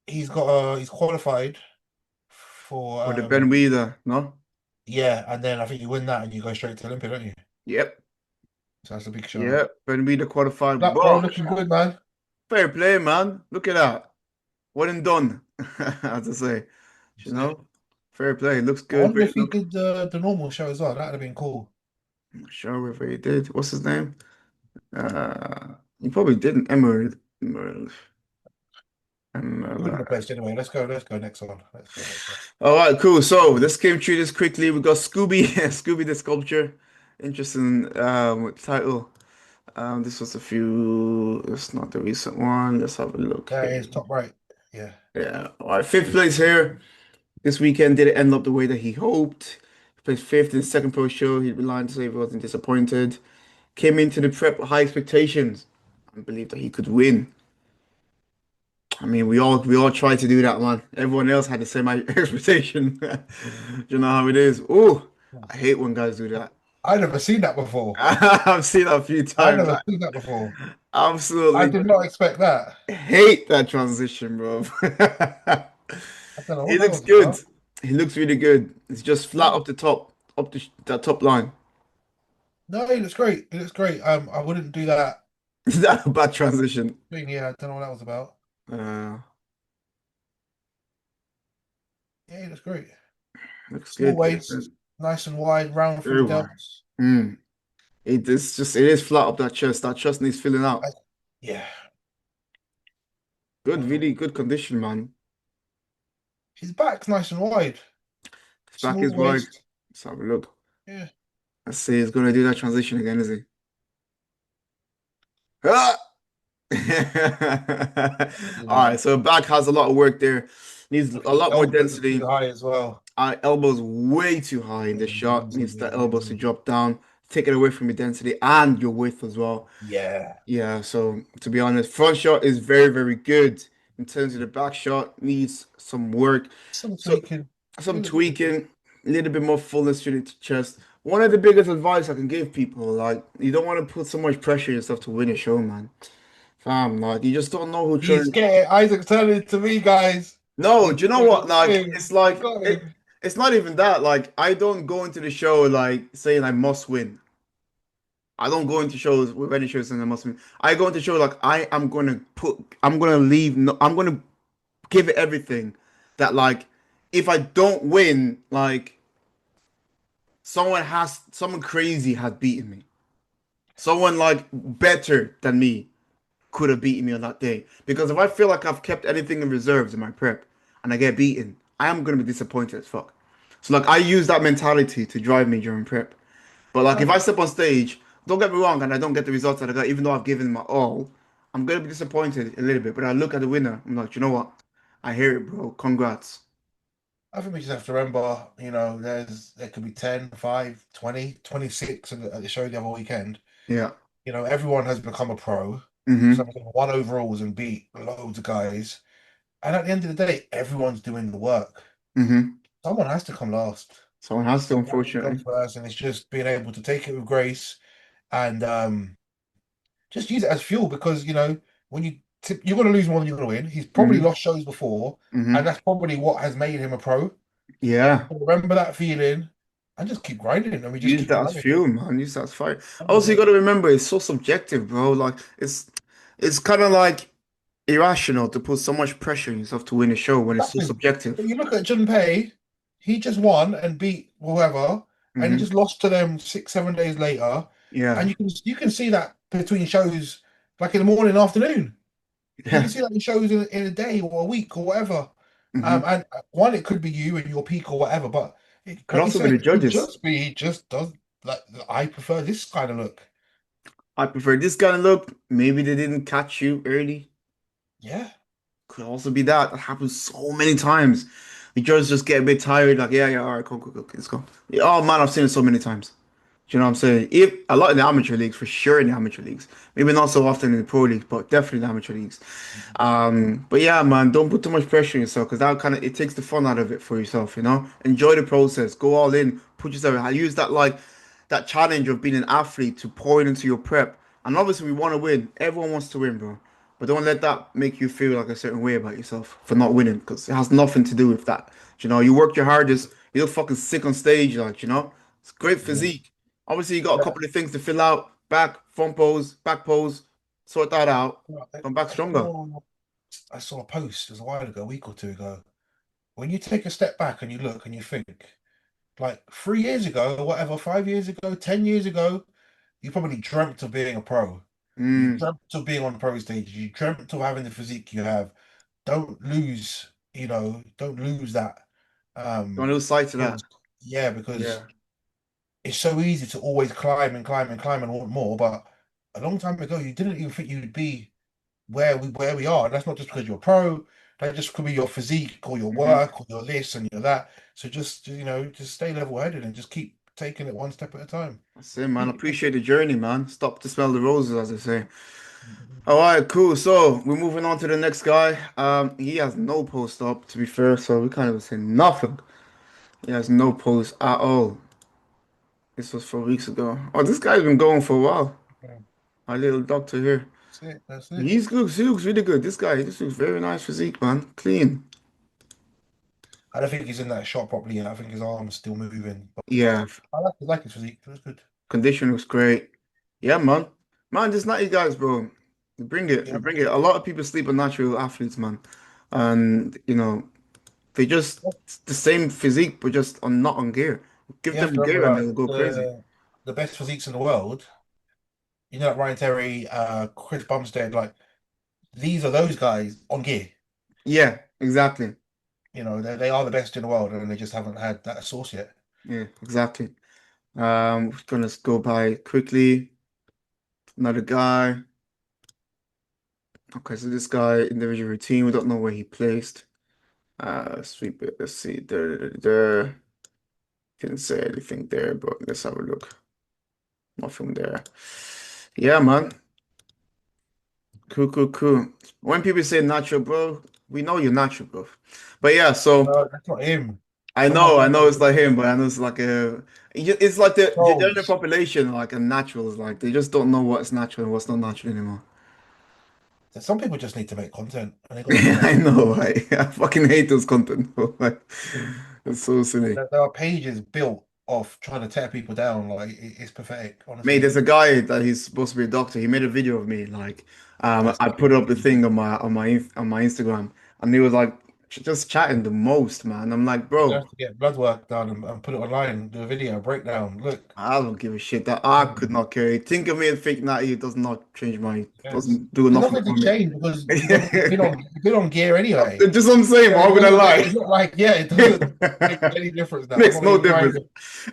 he's qualified for For the Ben Wheeler, no? yeah, and then I think you win that and you go straight to Olympia, don't you? Yep. So that's a big show. Yep. Ben Wheeler qualified. That bro But looking good, man. fair play, man. Look at that. What and done, as I say. You So, know? Fair play. Looks I good. wonder Great if he look. did the normal show as well. That'd have been cool. Not sure if he did. What's his name? He probably didn't. Emerald. Emerald. He wouldn't Emerald. have placed anyway. Let's go next one. Let's go next one. All right, cool. So let's skim through this quickly. We got Scooby, Scooby the Sculpture. Interesting title. This was a few. It's not the recent one. Let's have a look There here. it is, top right. Yeah. Yeah. All right, fifth place here. This weekend didn't end up the way that he hoped. He placed fifth in the second pro show. He'd be lying to say he wasn't disappointed. Came into the prep with high expectations and believed that he could win. I mean, we all tried to do that, man. Everyone else had the same expectation. You know how it is. Oh, I hate when guys do that. I never seen that before. I've seen that a few I times. never I seen that before. I absolutely did not expect that. hate that transition, bro. I don't know He what that looks was good. about. He looks really good. It's just flat Yeah. up the top, that top line. No, he looks great. He looks great. I wouldn't do that Is that a bad transition? Yeah, I don't know what that was about. Uh, Yeah, that's great. looks Small good. Looks waist, good. nice and wide, round through Very the well. delts. Mm. It's just it is flat up that chest. That chest needs filling I, out. yeah. Good, Um, really good condition, man. his back's nice and wide. His back Small is wide. waist. Let's have a look. Yeah. Let's see, he's gonna do that transition again, is he? Ah! You All know, right, so back has a lot of work there. Needs I a think his lot more elbows are too density. high as well. Elbows way too high in this shot. Needs the elbows to drop down, take it away from your density and your width as well. Yeah. Yeah, so to be honest, front shot is very, very good. In terms of the back shot, needs some work. Some So tweaking. some It looks good. tweaking, a little bit more fullness to the chest. One of the biggest advice I can give people, like, you don't want to put so much pressure on yourself to win a show, man. Fam, like, you just don't know who He's turn. getting Isaac's turning it to me, guys. No, He's do you know what? got Like, him. it's He's like got it. him. It's not even that. Like, I don't go into the show like saying I must win. I don't go into shows with any shows saying I must win. I go into show like I am gonna put. I'm gonna leave. No, I'm gonna give it everything. That like, if I don't win, like someone crazy has beaten me. Someone like better than me could have beaten me on that day. Because if I feel like I've kept anything in reserves in my prep and I get beaten, I am gonna be disappointed as fuck. So like I use that mentality to drive me during prep. But like if I step on stage, don't get me wrong, and I don't get the results that I got, even though I've given my all, I'm gonna be disappointed a little bit. But I look at the winner, I'm like, you know what? I hear it, bro. Congrats. I think we just have to remember, there could be 10, 5, 20, 26 at the show the other weekend. Yeah. Everyone has become a pro. Mm-hmm. Some of them won overalls and beat loads of guys. And at the end of the day, everyone's doing the work. Mm-hmm. Someone has to come last. Someone has to, Someone has to come unfortunately. first, and it's just being able to take it with grace and just use it as fuel because when you're going to lose more than you're going to win. He's probably Mm-hmm. lost shows before, and Mm-hmm. that's probably what has made him a pro. Yeah. Remember that feeling and just keep grinding, and we just Use keep that as grinding. fuel, man. Use that as fire. Also, you 100%. got to remember, it's so subjective, bro. Like, it's kind of like irrational to put so much pressure on yourself to win a show when it's so Exactly. But subjective. you look at Junpei, he just won and beat whoever, and he Mm-hmm. just lost to them 6, 7 days later. And Yeah. you can see that between shows, like in the morning, afternoon. You can Yeah. see that in shows in a day or a week or whatever. Mm-hmm. And one, it could be you and your peak or whatever, but Could like you also be said, the it could judges. just be he just does like I prefer this kind of look. I prefer this kind of look. Maybe they didn't catch you early. Yeah. Could also be that. That happens so many times. The judges just get a bit tired, like, yeah, yeah, all right, cool, cool, cool, let's go. Yeah, oh man, I've seen it so many times. Do you know what I'm saying? If a lot in the amateur leagues, for sure in the amateur leagues. Maybe not so often in the pro leagues, but definitely in the amateur leagues. But yeah, man, don't put too much pressure on yourself because that kind of it takes the fun out of it for yourself, you know? Enjoy the process, go all in, put yourself. I use that like that challenge of being an athlete to pour it into your prep. And obviously we want to win. Everyone wants to win, bro. But don't let that make you feel like a certain way about yourself for not winning because it has nothing to do with that. You know, you worked your hardest, you look fucking sick on stage, like, you know? It's great Yeah. physique. Obviously, you got a Yeah. couple of things to fill out, back, front pose, back pose, sort that out, I come back I stronger. saw I saw a post a while ago, a week or two ago. When you take a step back and you look and you think, like 3 years ago or whatever, 5 years ago, 10 years ago, you probably dreamt of being a pro. You Mm. dreamt of being on pro stage. You dreamt of having the physique you have. Don't lose that. Don't Um, lose sight of that. because yeah, because Yeah. it's so easy to always climb and climb and climb and want more. But a long time ago, you didn't even think you'd be where we are. And that's not just because you're a pro. That just could be your physique or your Hmm. work or your this and your that. So just stay level headed and just keep taking it one step at a time. That's it, man. Appreciate the journey, man. Stop to smell the roses, as they say. All right, cool. So we're moving on to the next guy. He has no post up, to be fair, so we can't even say nothing. He has no post at all. This was 4 weeks ago. Oh, this guy's been going for a while. Yeah, My little doctor here. that's it. That's it. He looks really good. This looks very nice physique, man. Clean. I don't think he's in that shot properly yet. I think his arm's still moving. But Yeah, I like his physique. It was good. condition looks great. Yeah, man. Man, this 90 guys, bro. They bring it. They Yeah, bring it. A lot of people sleep on natural athletes, man, and they just it's the same physique, but just on not on gear. Give you have them to remember gear and like they'll go crazy. the best physiques in the world. You know, like Ryan Terry, Chris Bumstead, like these are those guys on gear. Yeah, exactly. You know, they are the best in the world, and they just haven't had that source yet. Yeah, exactly. We're gonna go by quickly. Another guy. Okay, so this guy individual routine. We don't know where he placed. Sweep it. Let's see. There. Didn't say anything there, but let's have a look. Nothing there. Yeah, man. Cool, cool, cool. When people say natural, bro, we know you're natural, bro. But yeah, so No, that's not him. Someone I called know him it's like him, but I know it's like it's like the general Charles. population, like a natural is like they just don't know what's natural and what's not natural anymore. Some people just need to make content, and they got to do that. I know, right? I fucking hate those content, bro. Like, it's so silly. There are pages built of trying to tear people down. Like it's pathetic, Mate, honestly. there's a guy that he's supposed to be a doctor. He made a video of me, like, That's I put up the crazy. thing on my Instagram, and he was like just chatting the most, man. I'm like, You're gonna bro, have to get blood work done and put it online, do a video breakdown. Look, I don't give a shit that I could um, not care. Think of me and think that it does not change my, yes, doesn't do there's nothing nothing to for me. change because you've been on gear anyway. Just what I'm saying, So why it would I doesn't make. lie? It's not like yeah, it doesn't make any difference now. It's Makes not like no difference.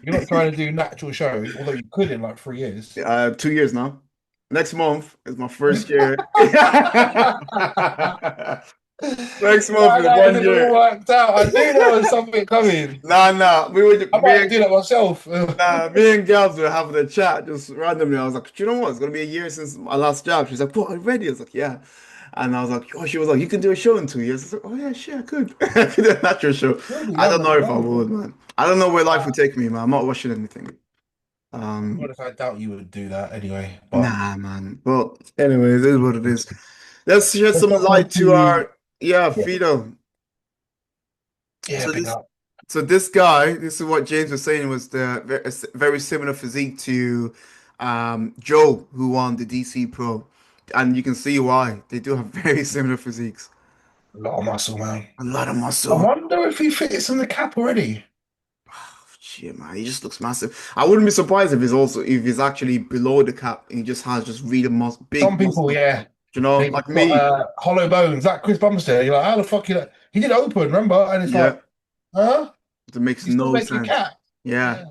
you're not trying to do natural shows, although you could in like 3 years. 2 years now. Next month is my first year. Next month Why is that one isn't all year. worked out? I knew there was something coming. Nah. I might have to do that myself. Me and Gabs were having a chat just randomly. I was like, do you know what? It's gonna be a year since my last job. She's like, what, already? I was like, yeah. And I was like, oh, she was like, you can do a show in 2 years. I was like, oh yeah, shit, I could. I could do a natural show. You'll be I young don't and know if I strong. would, man. I don't know where life would Uh, take me, man. I'm not rushing anything. to be Um, honest, I doubt you would do that anyway. But nah, man. Well, anyways, it is what it is. Let's shed let's some jump on light to to our Fido. yeah, So big this up. So this guy, this is what James was saying, was the very similar physique to Joe, who won the DC Pro, and you can see why they do have very similar physiques. A lot of muscle, man. A lot of I muscle. wonder if he fits in the cap already. Shit, man, he just looks massive. I wouldn't be surprised if he's actually below the cap and he just has just really Some big people, muscle. yeah, You know, they've like got me. hollow bones. That Chris Bumstead, you're like, how the fuck he did open, remember? And it's Yeah, like, huh? it makes You still no make your sense. cap. Yeah, Yeah,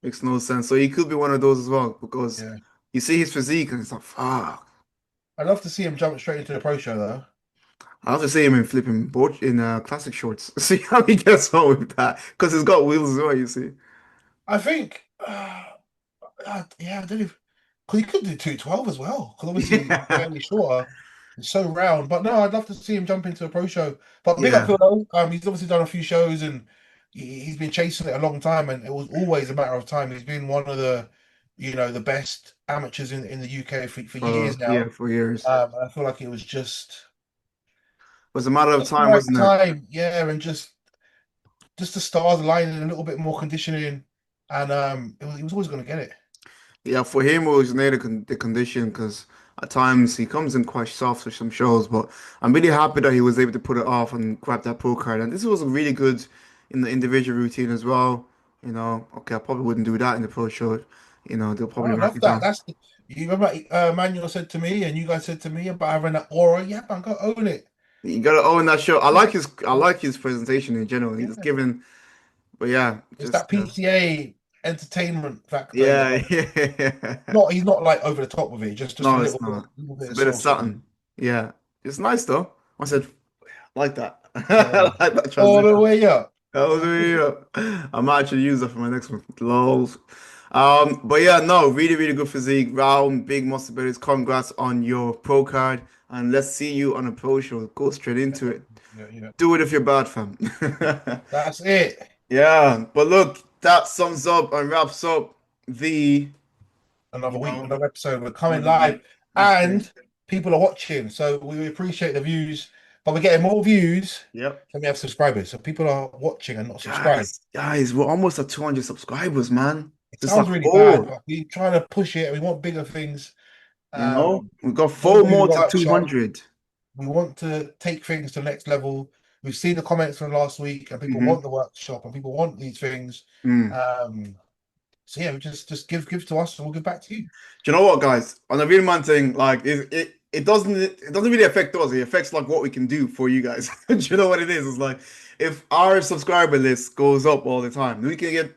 makes no sense. So he could be one of those as well because yeah. you see his physique and it's like, fuck. I'd love to see him jump straight into the pro show though. I have to see him in flipping board in classic shorts. See how he gets on with that because he's got wheels as well. You see. I think, yeah, I don't know. Because he could do 212 as well. Because obviously he's Yeah, fairly shorter. He's so round. But no, I'd love to see him jump into a pro show. But big up yeah. Phil though. He's obviously done a few shows and he's been chasing it a long time. And it was always a matter of time. He's been one of the best amateurs in the UK for years now. For years. And I feel like it was It was a matter of just the time, right wasn't it? time. Yeah, and just the stars aligning, a little bit more conditioning. And he was always going to get it. Yeah, for him it was near the condition because at times he comes in quite soft for some shows, but I'm really happy that he was able to put it off and grab that pro card. And this was really good in the individual routine as well. Okay, I probably wouldn't do that in the pro show. They'll Oh, probably I mark love it that. down. You remember Manuel said to me, and you guys said to me about having that aura. Yeah, man, go own it. You gotta own that show. Yeah, I like his presentation in general. He's yeah. given, but yeah, It's just that PCA entertainment factor. You yeah, know, yeah. not he's not like over the top with it. Just a No, it's not. little It's bit a of bit of soul satin. something. Yeah, it's nice though. I said, I like that. Yeah, I like that all the transition. way up. That was really up. I might actually use that for my next one. Lols. But yeah, no, really good physique, round, big muscle bellies. Congrats on your pro card, and let's see you on a pro show. Go straight into it. Yeah, yeah. Do it if you're bad, fam. That's it. Yeah, but look, that sums up and wraps up the, Another you week, know, another episode. We're coming another live, week. That's it. and people are watching. So we appreciate the views, but we're getting more views Yep. than we have subscribers. So people are watching and not subscribed. Guys, we're almost at 200 subscribers, man. It Just like, sounds really bad, oh, but we're trying to push it and we want bigger things. You know, Um, we got want four to do the more to workshop. 200. We want to take things to the next level. We've seen the comments from last week, and people Mm-hmm. want the workshop, and people want these things. Mm. Um, so yeah, we just give to us, and we'll give back to you. Do you know what, guys? On the real man thing, like it doesn't really affect us. It affects like what we can do for you guys. Do you know what it is? It's like if our subscriber list goes up all the time,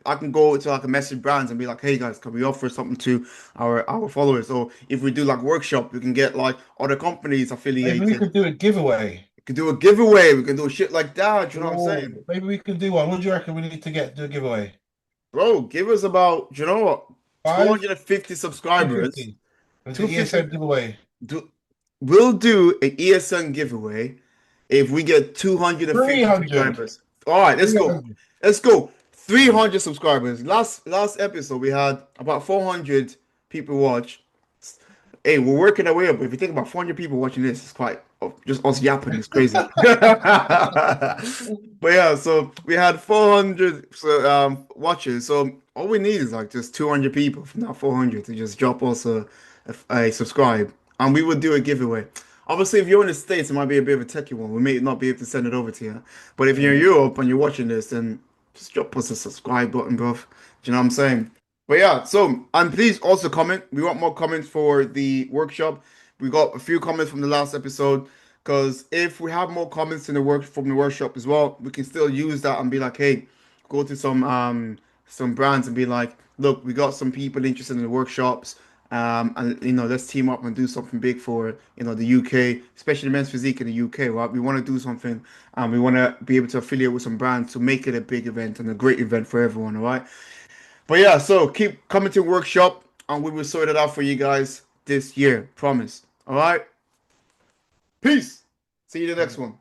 I can go to like a message brands and be like, hey guys, can we offer something to our followers? Or if we do like workshop, we can get like other companies Maybe we affiliated. could do a giveaway. We can do a giveaway. We can do shit like that. You know what I'm Oh, saying? maybe we can do one. What do you reckon we need to get do a giveaway? Bro, give us about, you know what, Five, 250 subscribers. 250. Is it 250. ESN giveaway? Do we'll do an ESN giveaway if we get 250 300. subscribers. All right, let's go. 300. Let's go. 300 subscribers. Last episode we had about 400 people watch. Hey, we're working our way up. If you think about 400 people watching this, it's quite just us yapping. It's crazy. But yeah, so we had 400 watches. So all we need is like just 200 people from that 400 to just drop us a subscribe, and we would do a giveaway. Obviously, if you're in the States, it might be a bit of a techie one. We may not be able to send it over to you. But if you're in Yeah. Europe and you're watching this, then just drop us a subscribe button, bro. Do you know what I'm saying? But yeah, so and please also comment. We want more comments for the workshop. We got a few comments from the last episode because if we have more comments in the work from the workshop as well, we can still use that and be like, hey, go to some brands and be like, look, we got some people interested in the workshops. And let's team up and do something big for the UK, especially men's physique in the UK, right? We want to do something, and we want to be able to affiliate with some brands to make it a big event and a great event for everyone, all right? But yeah, so keep coming to workshop and we will sort it out for you guys this year. Promise. All right. Peace. See you in the next one.